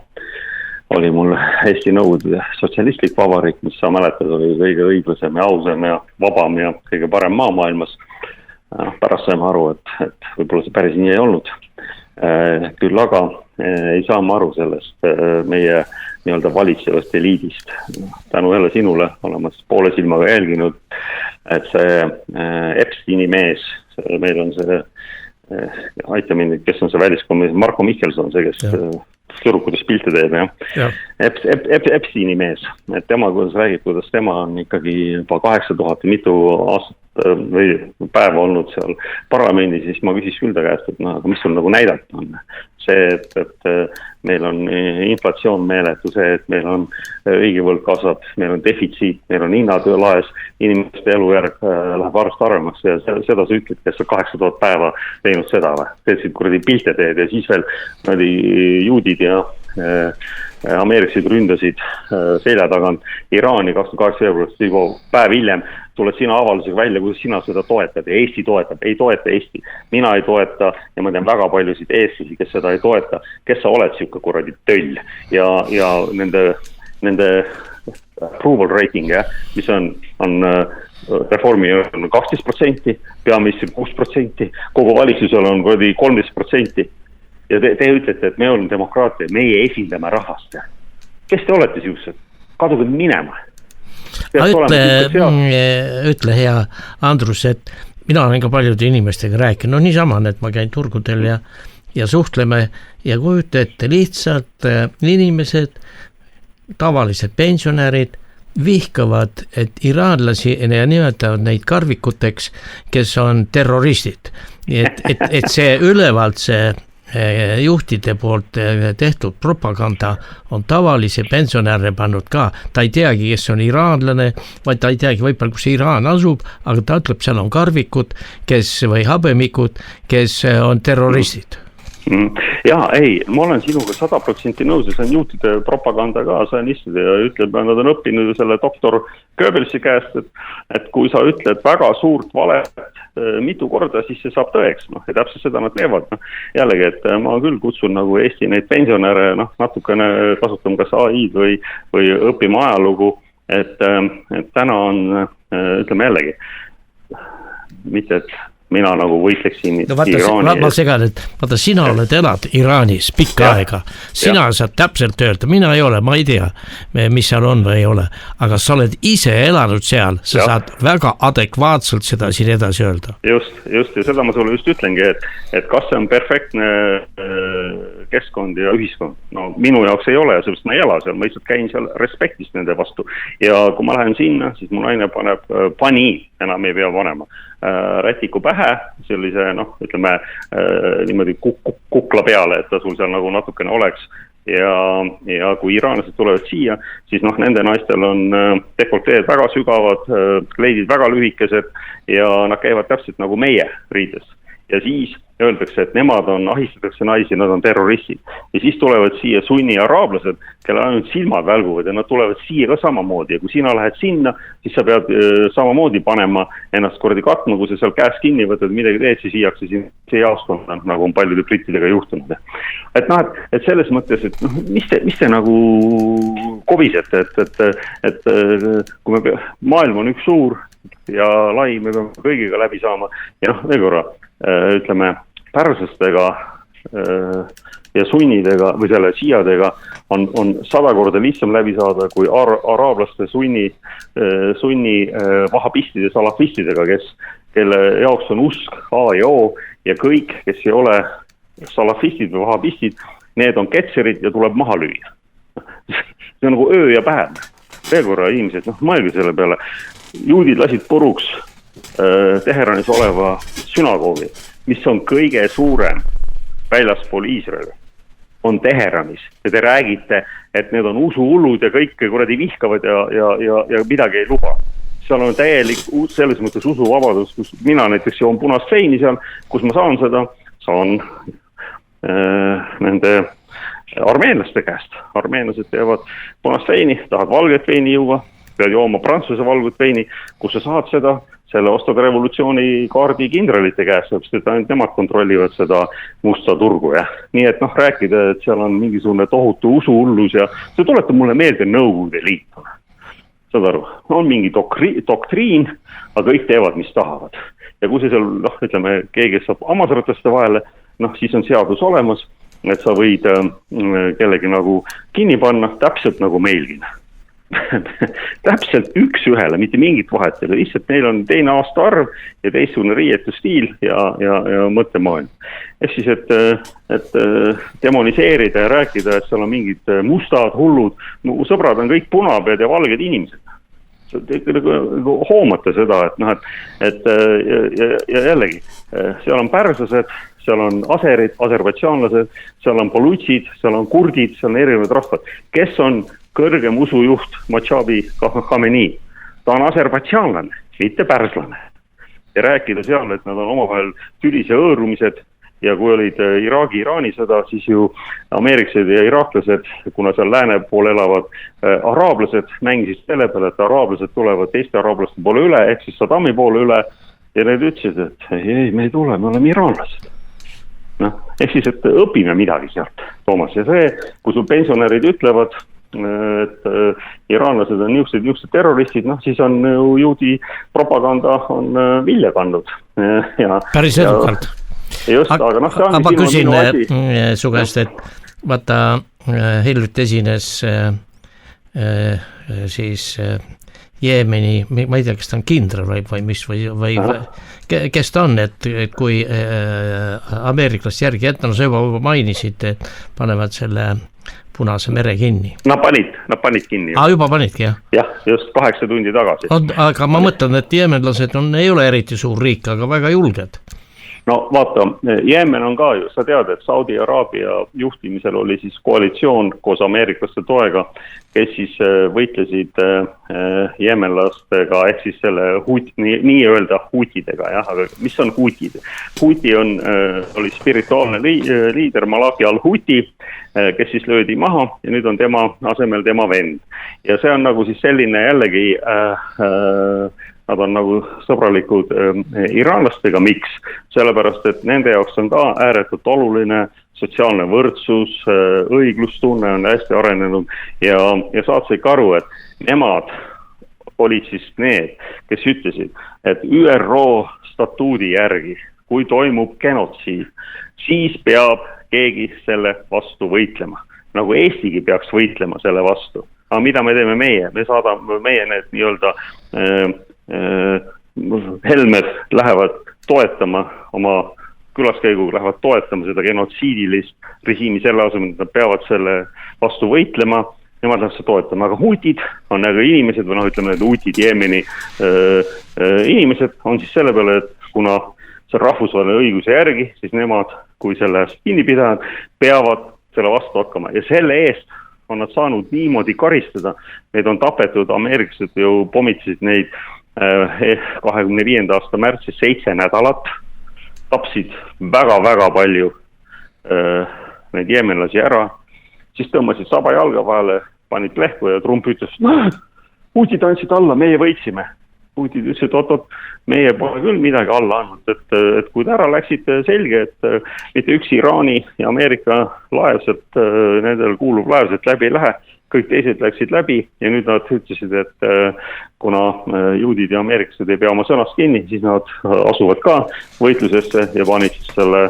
oli mul Eesti Nõukogude sotsialistlik vabariik, mis sa mäletad, oli kõige õiglasem ja ausam ja vabam ja kõige parem maa maailmas. Pärast saime aru, et võib-olla see päris nii ei olnud. Küll aga ei saa ma aru sellest meie nii-öelda valitsevast eliidist. Tänu jälle sinule olemas poole silmaga jälginud, et see Epsteini mees, meil on see, aita mind, kes on see väliskomisjon, Marko Mihkelson, see, kes tüdrukutes pilte teeb, Epsteini mees, et tema, kuidas räägib, kuidas tema on ikkagi juba 8000 mitu aastat või päeva olnud seal parlamendis, siis ma küsis küll ta käest, et aga mis sul nagu näidata on. See, et meil on inflatsioon meeletu, see, et meil on riigivõlg kasvab, meil on defitsiit, meil on hinnatöö laes, inimeste elujärg läheb arvast arvemaks ja seda sa ütled, kes 8000 päeva teinud seda või. Teedsid kuradi pilte teed ja siis veel juudid ja ameeriksid ründasid selja tagant Iraani 28 veebruarist, päev hiljem tuled sina avaldusega välja, kuidas sina seda toetad ja Eesti toetab, ei toeta Eesti. Mina ei toeta ja ma tean väga paljusid eestlasi, kes seda ei toeta, kes sa oled siuke kuradi töll ja nende approval rating, mis on reformi 12%, peaministri 6%, kogu valitsusel on 13%. Ja te ütlete, et me oleme demokraatia, meie esindame rahvast. Kes te olete siuksed? Kaduge minema. Ütle hea Andrus, et mina olen ka paljude inimestega rääkinud, no niisama, et ma käin turgudel ja suhtleme ja kujuta ette lihtsalt inimesed, tavalised pensionärid vihkavad, et iraanlasi ja nimetavad neid karvikuteks, kes on terroristid. Et see ülevalt see juhtide poolt tehtud propaganda on tavalise pensionäre pannud ka. Ta ei teagi, kes on iraanlane, vaid ta ei teagi võib-olla, kus Iraan asub, aga ta ütleb, seal on karvikud, või habemikud, kes on terroristid. Jaa, ei, ma olen sinuga 100% nõus ja see on juutide propaganda ka, see on istud ja ütleb, nad on õppinud selle doktor Goebbelsi käest, et kui sa ütled väga suurt vale mitu korda, siis see saab tõeks, ja täpselt seda nad teevad. Jällegi, et ma küll kutsun nagu Eesti neid pensionäre natukene kasutama kas AI-d või õppima ajalugu, et täna on, ütleme jällegi, mitte et mina nagu võitleksin Iraani. Ma segan, et vaata, sina oled elad Iraanis pikka aega. Sina saad täpselt öelda, mina ei ole, ma ei tea, mis seal on või ei ole. Aga sa oled ise elanud seal, sa saad väga adekvaatselt seda siin edasi öelda. Just, ja seda ma sulle just ütlengi, et kas see on perfektne keskkond ja ühiskond. No minu jaoks ei ole, sellepärast ma ei ela seal, ma lihtsalt käin seal respektist nende vastu. Ja kui ma lähen sinna, siis mu naine pani, enam ei pea panema. Rätiku pähe, sellise, ütleme, niimoodi kukla peale, et ta sul seal nagu natukene oleks. Ja kui iraanlased tulevad siia, siis nende naistel on dekolteed väga sügavad, kleidid väga lühikesed ja nad käivad täpselt nagu meie riides. Ja siis öeldakse, et nemad ahistatakse naisi, nad on terroristid. Ja siis tulevad siia sunni araablased, kelle ainult silmad välguvad ja nad tulevad siia ka samamoodi. Ja kui sina lähed sinna, siis sa pead samamoodi panema ennast kordi katma, kui sa seal käest kinni võtad, midagi teed, siis viiakse siin see jaoskond, nagu on paljude brittidega juhtunud. Et selles mõttes, et mis te nagu kobisete, et kui maailm on üks suur ja lai, me peame kõigiga läbi saama ja veel korra, ütleme, pärslastega ja sunnidega või selle šiiadega on 100 korda lihtsam läbi saada kui araablaste sunni vahabistide, salafistidega, kelle jaoks on usk A ja O ja kõik, kes ei ole salafistid või vahabistid, need on ketserid ja tuleb maha lüüa. See on nagu öö ja päev. Veel korra inimesed, mõelge selle peale. Juudid lasid puruks Teheranis oleva sünagoogi, mis on kõige suurem väljaspool Iisraeli, on Teheranis. Ja te räägite, et need on usuhullud ja kõik kuradi vihkavad ja midagi ei luba. Seal on täielik selles mõttes usuvabadus, kus mina näiteks joon punast veini seal, kus ma saan nende armeenlaste käest. Armeenlased teevad punast veini, tahad valget veini juua, pead jooma prantsuse valgut veini, kus sa saad selle ostad revolutsiooni kaardi kindralite käest, sest ainult nemad kontrollivad seda musta turgu. Ja. Nii et rääkida, et seal on mingisugune tohutu usuhullus ja see tuletab mulle meelde Nõukogude Liitu. Saad aru, on mingi doktriin, aga kõik teevad, mis tahavad. Ja kui see seal, ütleme, keegi saab hammasrataste vahele, siis on seadus olemas, et sa võid kellegi nagu kinni panna, täpselt nagu meilgi. Täpselt üks ühele, mitte mingit vahet, lihtsalt neil on teine aastaarv ja teistsugune riietustiil ja mõttemaailm. Ehk siis, et demoniseerida ja rääkida, et seal on mingid mustad, hullud, sõbrad on kõik punapead ja valged inimesed. Hoomata seda, et jällegi, seal on pärslased, seal on aserid, aserbaidžaanlased, seal on polutsid, seal on kurdid, seal on erinevad rahvad. Kes on kõrgem usujuht Machabi Khamenei? Ta on aserbaidžaanlane, mitte pärslane. Ja rääkida seal, et nad on omavahel tülis ja õõrumised ja kui olid Iraagi-Iraani sõda, siis ju ameeriklased ja iraaklased, kuna seal lääne pool elavad araablased, mängisid selle peale, et araablased tulevad teiste araablaste poole üle, ehk siis Saddami poole üle ja need ütlesid, et ei, me ei tule, me oleme iraanlased. Ehk siis, et õpime midagi sealt, Toomas. Ja see, kui sul pensionärid ütlevad, et iraanlased on niisugused terroristid, siis on juudi propaganda on vilja kandnud. Päris edukalt. Just, aga ma küsin su käest, et vaata hiljuti esines siis Jeemeni, ma ei tea, kes ta on kindral või mis või kes ta on, et kui ameeriklast järgi jätta, sa juba mainisid, et panevad selle Punase mere kinni. Nad panid kinni. Juba panidki, jah? Jah, just 8 tundi tagasi. Aga ma mõtlen, et jeemenlased ei ole eriti suur riik, aga väga julged. No vaata, Jeemen on ka ju, sa tead, et Saudi Araabia juhtimisel oli siis koalitsioon koos ameeriklaste toega, kes siis võitlesid jeemenlastega, ehk siis selle nii-öelda huutidega, jah, aga mis on huutid? Huuti oli spirituaalne liider Malaki al-Huti, kes siis löödi maha ja nüüd on tema asemel tema vend. Ja see on nagu siis selline jällegi nad on nagu sõbralikud iraanlastega, miks? Sellepärast, et nende jaoks on ka ääretult oluline sotsiaalne võrdsus, õiglustunne on hästi arenenud ja saad see ka aru, et nemad olid siis need, kes ütlesid, et ÜRO statuudi järgi, kui toimub genotsiid, siis peab keegi selle vastu võitlema. Nagu Eestigi peaks võitlema selle vastu. Aga mida me teeme meie? Me saadame meie need nii-öelda helmed lähevad toetama oma külaskäiguga, lähevad toetama seda genotsiidilist režiimi selle asemel, et nad peavad selle vastu võitlema, nemad lähevad seda toetama, aga huutid on nagu inimesed või ütleme need huutid Jeemeni inimesed on siis selle peale, et kuna see rahvusvaheline õiguse järgi, siis nemad, kui sellest kinni pidavad, peavad selle vastu hakkama ja selle eest on nad saanud niimoodi karistada, neid on tapetud, ameeriklased ju pomitasid neid 25. aasta märtsis 7 nädalat, tapsid väga-väga palju neid jeemenlasi ära, siis tõmbasid saba jalga vahele, panid plehku ja Trump ütles, huutid andsid alla, meie võitsime. Huutid ütlesid, oot, meie pole küll midagi alla andnud, et kui te ära läksid selge, et mitte üks Iraani ja Ameerika laevselt, nendel kuulub laevselt läbi ei lähe, kõik teised läksid läbi ja nüüd nad ütlesid, et kuna juudid ja ameeriklased ei pea oma sõnast kinni, siis nad asuvad ka võitlusesse ja panid selle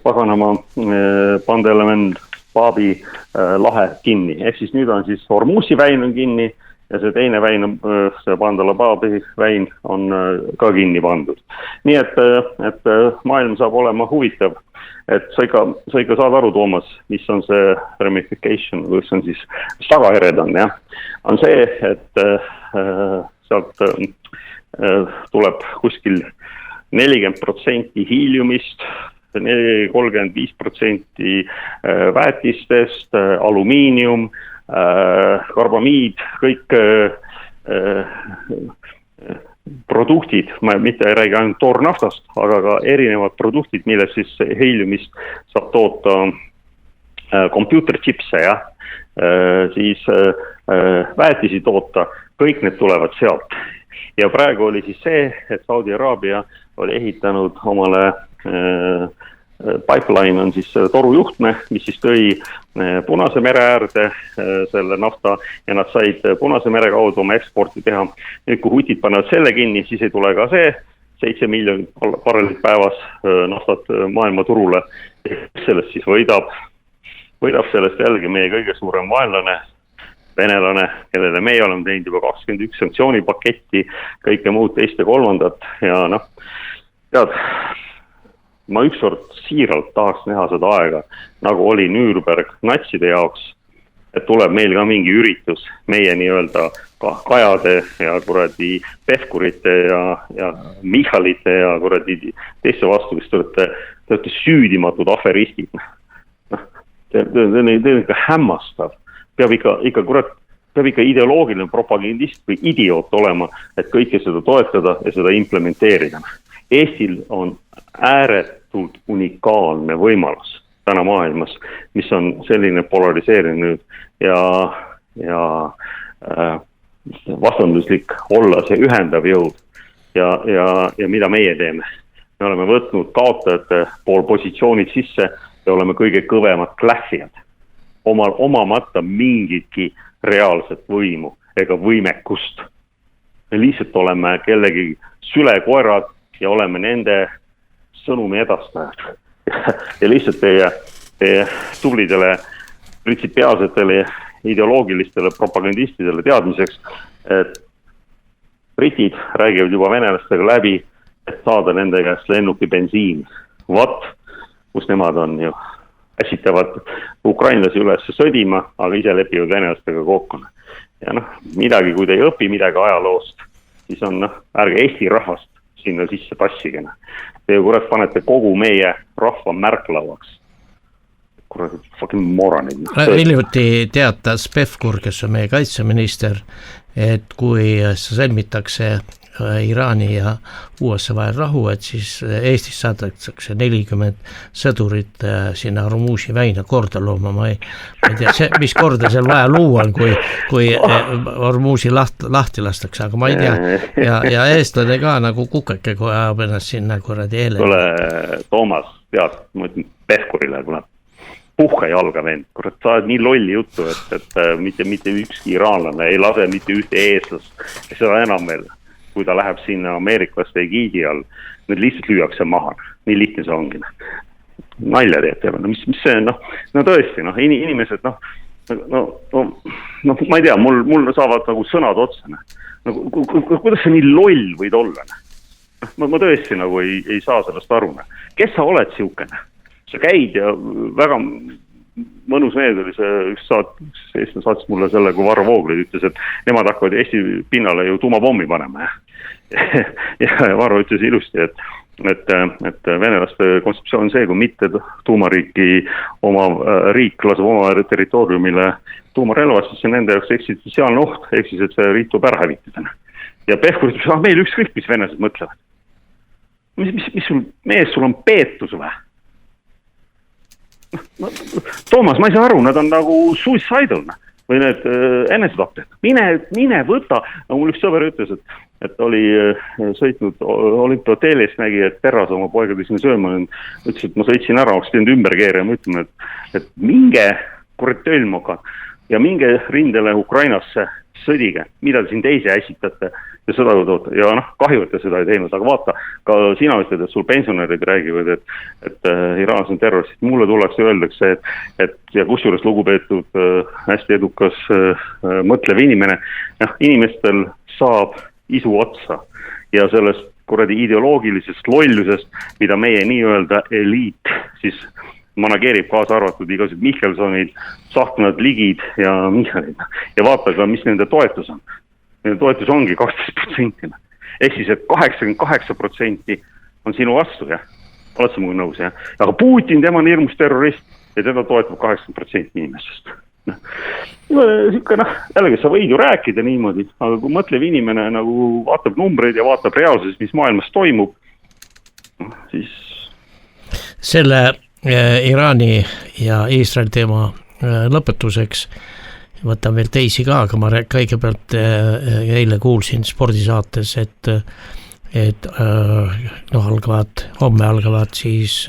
paganama Bab-el-Mandeb lahe kinni. Ehk siis nüüd on siis Hormuzi väin on kinni ja see teine väin, see Bab-el-Mandebi väin on ka kinni pandud. Nii et maailm saab olema huvitav. Et sa ikka saad aru, Toomas, mis on see ramification, mis on siis tagajärjed on, jah. On see, et sealt tuleb kuskil 40% hiiliumist, 35% väetistest, alumiinium, karbamiid, kõik produktid, ma mitte ei räägi ainult toornaftast, aga ka erinevad produktid, milles siis hiiliumist saab toota computerchipse, jah, siis väetisi toota, kõik need tulevad sealt. Ja praegu oli siis see, et Saudi Araabia oli ehitanud omale pipeline on siis torujuhtme, mis siis tõi Punase mere äärde selle nafta ja nad said Punase mere kaudu oma eksporti teha. Nüüd kui hutid panevad selle kinni, siis ei tule ka see 7 miljonit barrelit päevas naftat maailma turule. Sellest siis võidab sellest jällegi meie kõige suurem vaenlane, venelane, kellele meie oleme teinud juba 21 sanktsioonipaketti, kõike muud teist ja kolmandat ja tead, ma ükskord siiralt tahaks näha seda aega, nagu oli Nürnberg natside jaoks, et tuleb meil ka mingi üritus meie nii-öelda Kajade ja kuradi Pevkurite ja Michalite ja kuradi teiste vastu, kes te olete süüdimatud aferistid. See on ikka hämmastav. Peab ikka ideoloogiline propagandist või idioot olema, et kõike seda toetada ja seda implementeerida. Eestil on ääretult unikaalne võimalus täna maailmas, mis on selline polariseerinud ja vastanduslik olla see ühendav jõud ja mida meie teeme. Me oleme võtnud kaotajate pool positsioonid sisse ja oleme kõige kõvemad klähvijad. Omamata mingitki reaalset võimu ega võimekust. Me lihtsalt oleme kellegi sülekoerad ja oleme nende sõnumi edastajad. Ja lihtsalt teie tublidele printsipiaalsetele ideoloogilistele propagandistidele teadmiseks, et britid räägivad juba venelastega läbi, et saada nende käest lennuki bensiini. Kus nemad on ju äsitavad ukrainlasi üles sõdima, aga ise lepivad venelastega kokkuna. Ja midagi, kui te ei õpi midagi ajaloost, siis on ärge Eesti rahvast sinna sisse passigena. Te ju kurat panete kogu meie rahva märklauaks. Kurat, fucking moranid. Hiljuti teatas Pevkur, kes on meie kaitseminister, et kui sõlmitakse Iraani ja USA vahel rahu, et siis Eestis saadatakse 40 sõdurit sinna Hormuzi väina korda looma. Ma ei tea, mis korda seal vaja luua on, kui Hormuzi lahti lastakse, aga ma ei tea. Ja eestlane ka nagu kukeke, kui ajab ennast sinna kuradi eele. Tule, Toomas, tead, ma ütlen Pevkurile, kuna puhka jalga vend. Kurat, sa oled nii lolli juttu, et mitte ükski iraanlane ei lase mitte ühte eestlast. Ja seda enam veel. Kui ta läheb sinna ameeriklaste egiidi all, need lihtsalt lüüakse maha. Nii lihtne see ongi. Nalja teete, mis see, tõesti, inimesed, ma ei tea, mul saavad nagu sõnad otsa. Kuidas see nii loll võid olla? Ma tõesti nagu ei saa sellest aru. Kes sa oled siukene? Sa käid ja väga mõnus meeld oli see Eesti saatis mulle selle, kui Varro Vooglaid ütles, et nemad hakkavad Eesti pinnale ju tuumapommi panema. Ja Varro ütles ilusti, et venelaste kontseptsioon on see, kui mitte tuumariiki oma riik laseb oma territooriumile tuumarelvast, siis see nende jaoks eksistentsiaalne oht, ehk siis, et see riik tuleb ära hävitada. Ja Pevkur ütles, meil ükskõik, mis venelased mõtlevad. Mis sul on peetus või? Toomas, ma ei saa aru, nad on nagu suicidal või need enesetapjad. Mine võta, nagu mul üks sõber ütles, et oli sõitnud olümpiahotellis, nägi, et Terras oma poegade sinna sööma, ütles, et ma sõitsin ära, oleks teinud ümber keerama, ütleme, et minge kurat tölmoga ja minge rindele Ukrainasse, sõdige, mida te siin teise äsitate ja sõda toote. Ja kahju, et te seda ei teinud, aga vaata, ka sina ütled, et sul pensionärid räägivad, et Iraanis on terroristid. Mulle tullakse öeldakse, et ja kusjuures lugupeetud hästi edukas mõtlev inimene, inimestel saab isu otsa ja sellest kuradi ideoloogilisest lollusest, mida meie nii-öelda eliit siis manageerib kaasa arvatud igasugused Mihkelsonid, Sahtnad, Ligid ja Michalid. Ja vaata ka, mis nende toetus on. Nende toetus ongi 12%. Ehk siis, et 88% on sinu vastu, jah. Oled sa mulle nõus, jah. Aga Putin, tema on hirmus terrorist ja teda toetab 80% inimesest. Jällegi sa võid ju rääkida niimoodi, aga kui mõtlev inimene nagu vaatab numbreid ja vaatab reaalsuses, mis maailmas toimub, siis... Selle Iraani ja Iisraeli teema lõpetuseks võtan veel teisi ka, aga ma kõigepealt eile kuulsin spordisaates, et homme algavad siis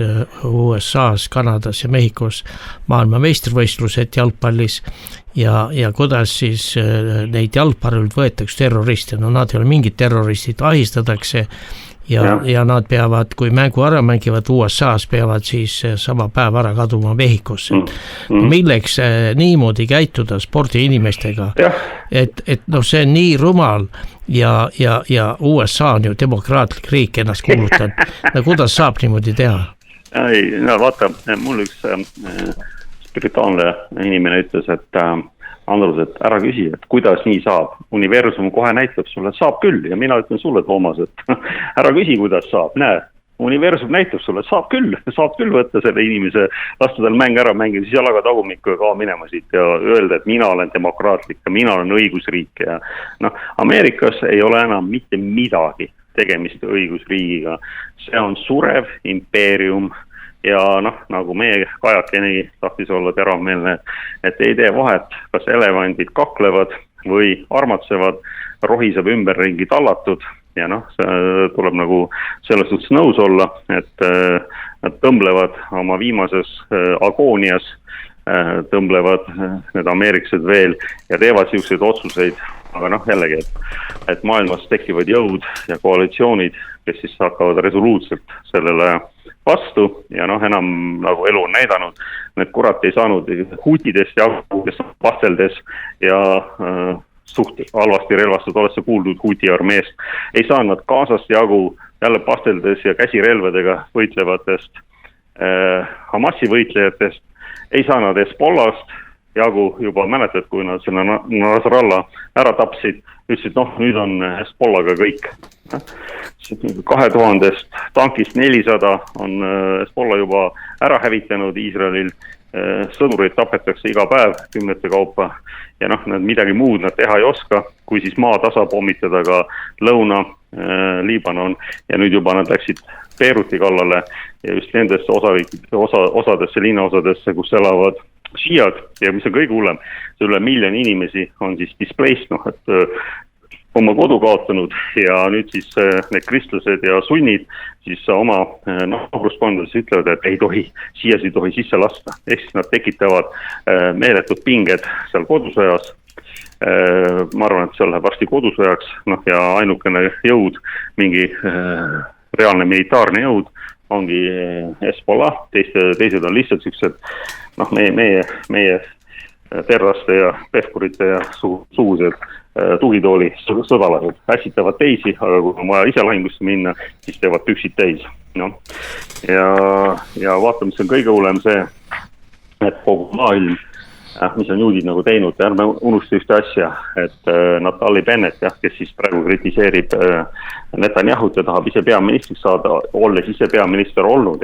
USA-s, Kanadas ja Mehhikos maailma meistrivõistlused jalgpallis ja kuidas siis neid jalgpallilt võetakse terroriste. No nad ei ole mingid terroristid, ahistatakse ja nad peavad, kui mängu ära mängivad USA-s, peavad siis sama päev ära kaduma Mehhikosse. Milleks niimoodi käituda spordiinimestega, et see on nii rumal ja USA on ju demokraatlik riik ennast kuulutab. Kuidas saab niimoodi teha? Vaata, mul üks spirituaalne inimene ütles, et Andrus, et ära küsi, et kuidas nii saab. Universum kohe näitab sulle, saab küll. Ja mina ütlen sulle, Toomas, et ära küsi, kuidas saab. Näe, universum näitab sulle, saab küll võtta selle inimese, lasta tal mäng ära mängida, siis jalaga tagumikku ka minema siit ja öelda, et mina olen demokraatlik ja mina olen õigusriik. Ja Ameerikas ei ole enam mitte midagi tegemist õigusriigiga. See on surev impeerium. Ja nagu meie Kajakeni tahtis olla teravmeelne, et ei tee vahet, kas elevandid kaklevad või armatsevad, rohiseb ümberringi tallatud ja see tuleb nagu selles suhtes nõus olla, et nad tõmblevad oma viimases agoonias, tõmblevad need ameeriksed veel ja teevad selliseid otsuseid, aga jällegi, et maailmas tekivad jõud ja koalitsioonid, kes siis hakkavad resoluutselt sellele vastu ja enam nagu elu on näidanud, need kurat ei saanud huutidest ja kes pasteldes ja suht halvasti relvastud olesse kuuldud huuti armeest. Ei saanud nad kaasast jagu jälle pasteldes ja käsirelvedega võitlevatest Hamasi võitlejatest. Ei saanud Hezbollahst jagu juba mäletad, kui nad selle Nasrallah ära tapsid, ütlesid, nüüd on Hezbollaga kõik. 2000 tankist 400 on Hezbollah juba ära hävitanud Iisraelil, sõdureid tapetakse iga päev 10 kaupa ja nad midagi muud nad teha ei oska, kui siis maa tasa pommitada ka Lõuna-Liibanon ja nüüd juba nad läksid Beiruti kallale ja just nendesse osadesse, linnaosadesse, kus elavad šiiad ja mis on kõige hullem, see üle 1 miljon inimesi on siis displaced, et oma kodu kaotanud ja nüüd siis need kristlased ja sunnid siis oma naabruskondades ütlevad, et ei tohi, siias ei tohi sisse lasta. Ehk siis nad tekitavad meeletud pinged seal kodusõjas. Ma arvan, et seal läheb varsti kodusõjaks ja ainukene jõud, mingi reaalne militaarne jõud ongi Hezbollah, teised on lihtsalt siuksed meie terraste ja pehkurite ja sugused tugitooli sõdalased hässitavad teisi, aga kui on vaja ise lahingusse minna, siis teevad püksid täis. Ja vaata, mis on kõige hullem see, et kogu maailm, mis on juudid nagu teinud, ärme unusta ühte asja, et Natali Bennett, kes siis praegu kritiseerib Netanyahut ja tahab ise peaministriks saada, olles ise peaminister olnud,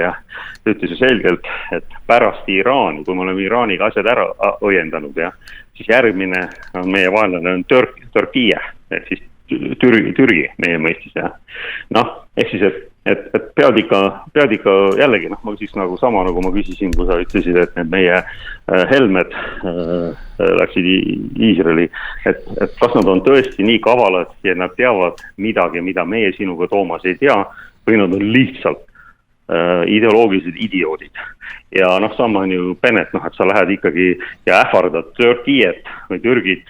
ütles ju selgelt, et pärast Iraani, kui me oleme Iraaniga asjad ära õiendanud, siis järgmine on meie vaenlane on Türgi, ehk siis Türgi meie mõistis. Ehk siis, et pead ikka jällegi, ma siis nagu sama, nagu ma küsisin, kui sa ütlesid, et need meie helmed läksid Iisraeli, et kas nad on tõesti nii kavalad ja nad teavad midagi, mida meie sinuga, Toomas, ei tea, või nad on lihtsalt ideoloogilised idioodid. Ja sama on ju Bennett, et sa lähed ikkagi ja ähvardad Türgit või Türgit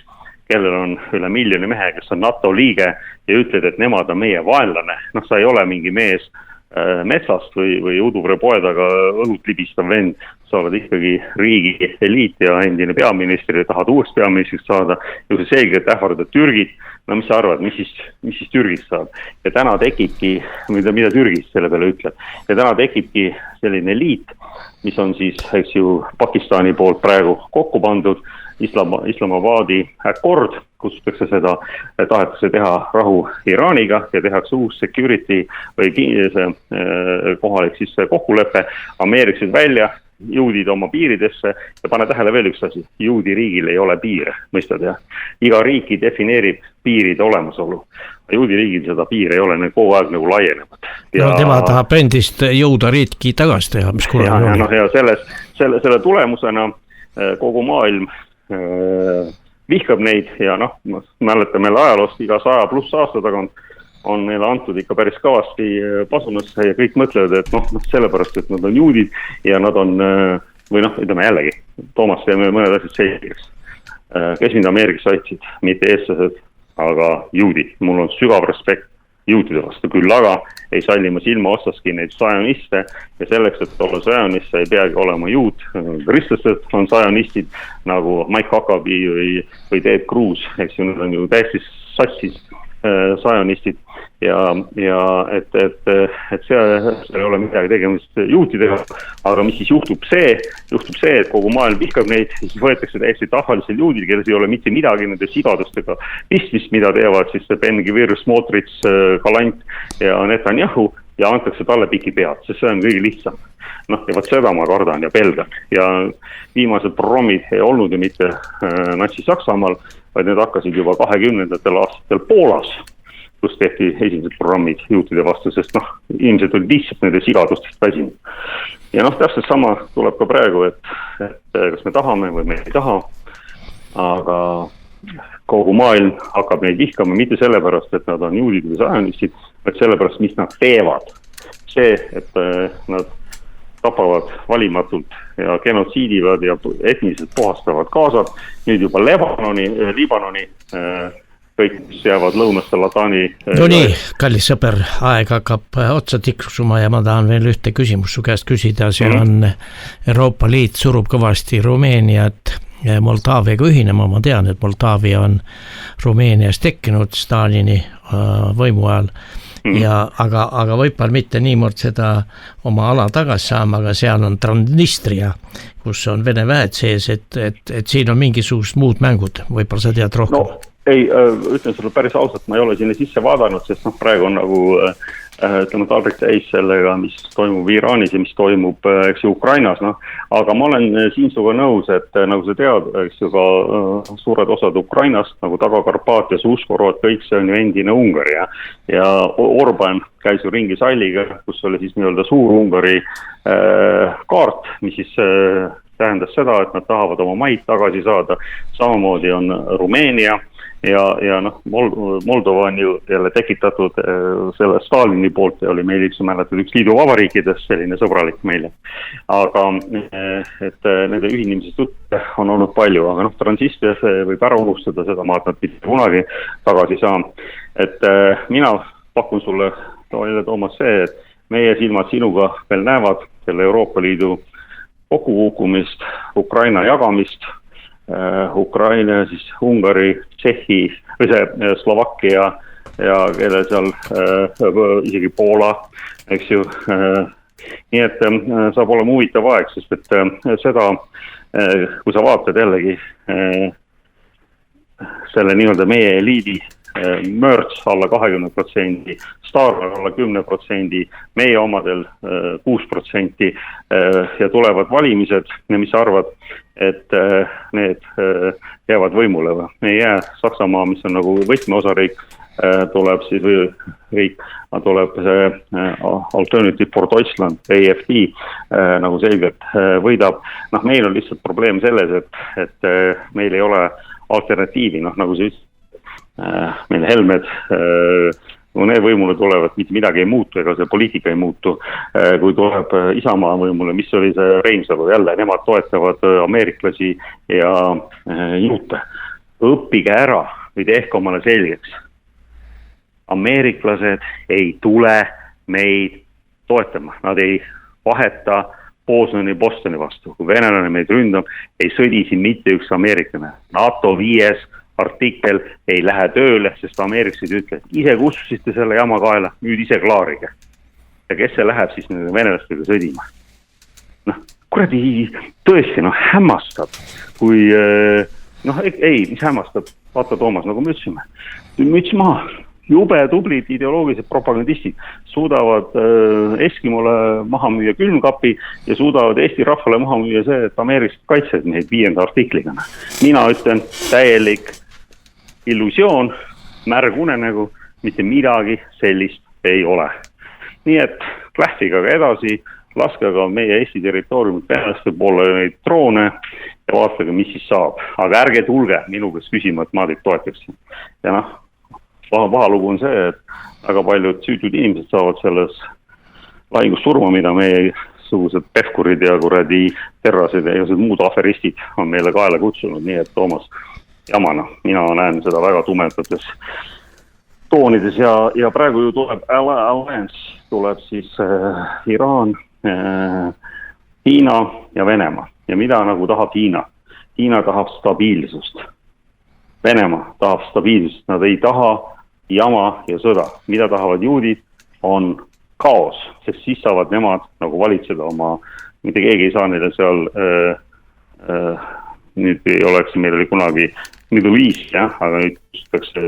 kellel on üle miljoni mehe, kes on NATO liige ja ütled, et nemad on meie vaenlane. Noh, sa ei ole mingi mees metsast või Uduvre poe taga õlut libistav vend, sa oled ikkagi riigi eliit ja endine peaministri ja tahad uueks peaministriks saada ja kui selgelt ähvardad Türgit, no mis sa arvad, mis siis Türgist saab? Ja täna tekibki, mida Türgist selle peale ütleb, ja täna tekibki selline eliit, mis on siis, eks ju, Pakistani poolt praegu kokku pandud, Islamabadi akkord, kutsutakse seda, tahetakse teha rahu Iraaniga ja tehakse uus security või kohalik siis kokkulepe, Ameeriksid välja, juudid oma piiridesse ja pane tähele veel üks asi, juudi riigil ei ole piire, mõistad jah? Iga riiki defineerib piiride olemasolu. Juudi riigil seda piir ei ole, need kogu aeg nagu laienevad. Ja... No tema tahab endist jõuda riiki tagasi teha, mis kuule oli. Ja selle tulemusena kogu maailm vihkab neid ja noh, mäletame ajaloost iga 100+ aasta tagant on neile antud ikka päris kõvasti pasunasse ja kõik mõtlevad, et noh, sellepärast, et nad on juudid ja nad on, või noh, ütleme jällegi, Toomas teeme mõned asjad selgeks. Kes mind Ameerikas aitsid, mitte eestlased, aga juudid. Mul on sügav respekt juutide vastu, küll aga ei salli ma silma ostaski neid sajoniste ja selleks, et olla sajoniste ei peagi olema juut. Kristlased on sajonistid nagu Mike Huckabee või Ted Cruz, eks ju, need on ju täiesti sassis sajonistid ja et see ei ole midagi tegemist juutidega, aga mis siis juhtub see, et kogu maailm vihkab neid, siis võetakse täiesti tavalisel juudid, kelles ei ole mitte midagi nende sigadustega pistmist, mida teevad siis Ben Gvir, Smotrich, Galant ja Netanyahu ja antakse talle piki pead, sest see on kõige lihtsam. Noh, ja võt seda ma kardan ja pelgan ja viimased programmid ei olnud ju mitte Natsi-Saksamaal, vaid need hakkasid juba 20. aastatel Poolas, kus tehti esimesed programmid juutide vastu, sest noh, inimesed olid lihtsalt nende sigadustest väsinud. Ja noh, täpselt sama tuleb ka praegu, et kas me tahame või me ei taha, aga kogu maailm hakkab neid vihkama mitte sellepärast, et nad on juudid või sajonistid, vaid sellepärast, mis nad teevad. See, et nad tapavad valimatult ja genotsiidivad ja etniliselt puhastavad Gazat, nüüd juba Liibanoni, kõik, mis jäävad lõunaste Latani. No nii, kallis sõber, aeg hakkab otsa tiksuma ja ma tahan veel ühte küsimus su käest küsida, see on Euroopa Liit surub kõvasti Rumeeniat Moldaaviaga ühinema, ma tean, et Moldaavia on Rumeenias tekkinud Stalini võimu ajal. Ja, aga võib-olla mitte niimoodi seda oma ala tagasi saama, aga seal on Transnistria, kus on Vene väed sees, et siin on mingisugust muud mängud, võib-olla sa tead rohkem. No, ei, ütlen sulle päris ausalt, ma ei ole sinna sisse vaadanud, sest noh, praegu on nagu ütleme talvik täis sellega, mis toimub Iraanis ja mis toimub, eks ju, Ukrainas, noh. Aga ma olen siinsuga nõus, et nagu sa tead, eks ju, ka suured osad Ukrainast, nagu Taga-Karpaatias, Uskorood, kõik see on ju endine Ungari ja Orban käis ju ringi salliga, kus oli siis nii-öelda Suur-Ungari kaart, mis siis tähendas seda, et nad tahavad oma maid tagasi saada, samamoodi on Rumeenia ja noh, Moldova on ju jälle tekitatud selle Stalini poolt ja oli meil üks liiduvabariikidest selline sõbralik meile. Aga et nende ühinemisest jutte on olnud palju, aga noh, Transnistria võib ära unustada seda maad, nad mitte kunagi tagasi saa. Et mina pakun sulle, Toomas, see, et meie silmad sinuga veel näevad selle Euroopa Liidu kokkukukkumist, Ukraina jagamist, Ukraina, siis Ungari, Tšehhi või see Slovakkia ja kelle seal isegi Poola, eks ju. Nii et saab olema huvitav aeg, sest et seda, kui sa vaatad jällegi selle nii-öelda meie eliidi Merch alla 20%, Star alla 10%, meie omadel 6% ja tulevad valimised ja mis sa arvad, et need jäävad võimule või? Me ei jää Saksamaa, mis on nagu võtmeosariik, tuleb siis või riik, tuleb see Alternative for Deutschland, AFD, nagu selgelt võidab. Noh, meil on lihtsalt probleem selles, et meil ei ole alternatiivi, noh, nagu see meil Helmed, kui need võimule tulevad, mitte midagi ei muutu, ega see poliitika ei muutu. Kui tuleb Isamaa võimule, mis oli see Reinsalu jälle, nemad toetavad ameeriklasi ja juute. õppige ära või tehke omale selgeks. Ameeriklased ei tule meid toetama, nad ei vaheta Bosoni Bostoni vastu. Kui venelane meid ründab, ei sõdi siin mitte üks ameeriklane. NATO 5. artikkel ei lähe tööle, sest ameeriklased ütlevad, ise kutsusite selle jama kaela, nüüd ise klaarige. Ja kes see läheb siis nende venelastega sõdima? Kuradi tõesti, hämmastab, kui, mis hämmastab, vaata Toomas, nagu me ütlesime, müts maha, jube tublid ideoloogilised propagandistid suudavad Eskimole maha müüa külmkapi ja suudavad Eesti rahvale maha müüa see, et ameeriklased kaitsevad meid 5. artikliga. Mina ütlen täielik illusioon, märg unenägu, mitte midagi sellist ei ole. Nii et lähtiga ka edasi, laske ka meie Eesti territooriumit venelaste poole neid droone ja vaatage, mis siis saab. Aga ärge tulge minu käest küsima, et ma teid toetaksin. Ja paha lugu on see, et väga paljud süütud inimesed saavad selles lahingus surma, mida meie sugused pehkurid ja kuradi terrased ja muud aferistid on meile kaela kutsunud. Nii et Toomas, jamana, mina näen seda väga tumedates toonides ja praegu ju tuleb Alliance, tuleb siis Iraan, Hiina ja Venemaa. Ja mida nagu tahab Hiina? Hiina tahab stabiilsust. Venemaa tahab stabiilsust. Nad ei taha jama ja sõda. Mida tahavad juudid on kaos, sest siis saavad nemad nagu valitseda oma, mitte keegi ei saa neile seal, nüüd ei oleks, meil oli kunagi Middle East, aga nüüd ütlekse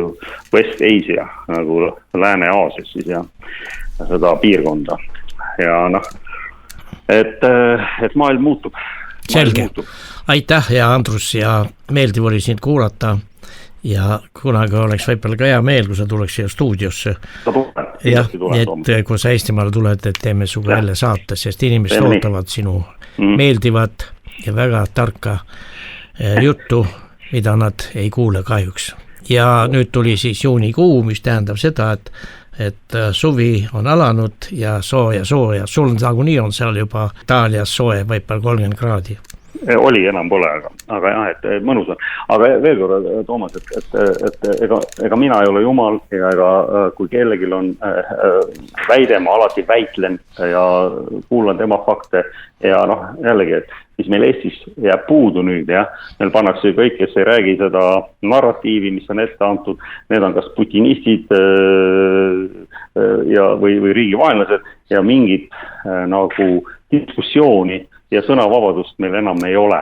West Asia, nagu Lääne-Aasias siis ja seda piirkonda. Ja et maailm muutub. Selge. Aitäh, hea Andrus, ja meeldiv oli sind kuulata ja kunagi oleks võib-olla ka hea meel, kui sa tuleks siia stuudiosse. Jah, et kui sa Eestimaale tuled, et teeme suga jälle saate, sest inimesed ootavad sinu meeldivat ja väga tarka juttu, mida nad ei kuule kahjuks. Ja nüüd tuli siis juunikuu, mis tähendab seda, et suvi on alanud ja sooja. Sul nagunii on seal juba Itaalias soe, võib-olla 30 kraadi. Oli, enam pole, aga jah, et mõnus on. Aga veel kord, Toomas, et ega mina ei ole jumal ja ega kui kellegil on väide, ma alati väitlen ja kuulan tema fakte ja jällegi, et mis meil Eestis jääb puudu nüüd, meil pannakse kõik, kes ei räägi seda narratiivi, mis on ette antud, need on kas putinistid või riigivaenlased ja mingid nagu diskussiooni ja sõnavabadust meil enam ei ole.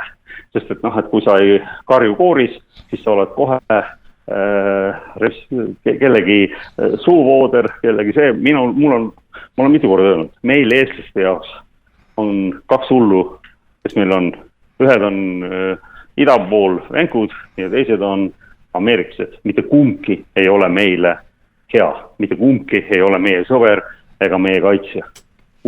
Sest et kui sa ei karju kooris, siis sa oled kohe kellegi suuvooder, kellegi see, mul on mitu korda öelnud, meil eestlaste jaoks on 2 hullu, kes meil on, ühed on ida pool venkud ja teised on ameeriklased. Mitte kumbki ei ole meile hea, mitte kumbki ei ole meie sõber ega meie kaitsja.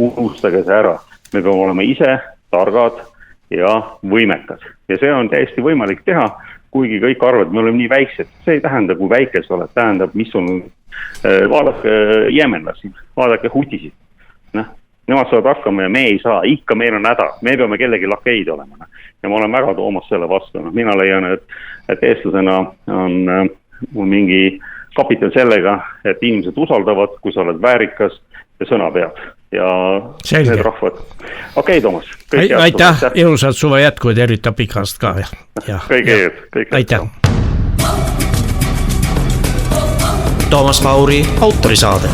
Unustage see ära. Me peame olema ise targad ja võimekad. Ja see on täiesti võimalik teha, kuigi kõik arvavad, me oleme nii väiksed. See ei tähenda, kui väike sa oled, tähendab, mis on, vaadake jeemenlasi, vaadake hutisid. Nemad saavad hakkama ja me ei saa, ikka meil on häda, me peame kellegi lakeid olema. Ja ma olen väga Toomas selle vastu. Mina leian, et eestlasena on mingi kapital sellega, et inimesed usaldavad, kui sa oled väärikas ja sõna peab. Ja need rahvad. Okei, Toomas. Aitäh, ilusad suve jätku ja tervita pikast ka. Kõige. Aitäh. Toomas Pauri autorisaade.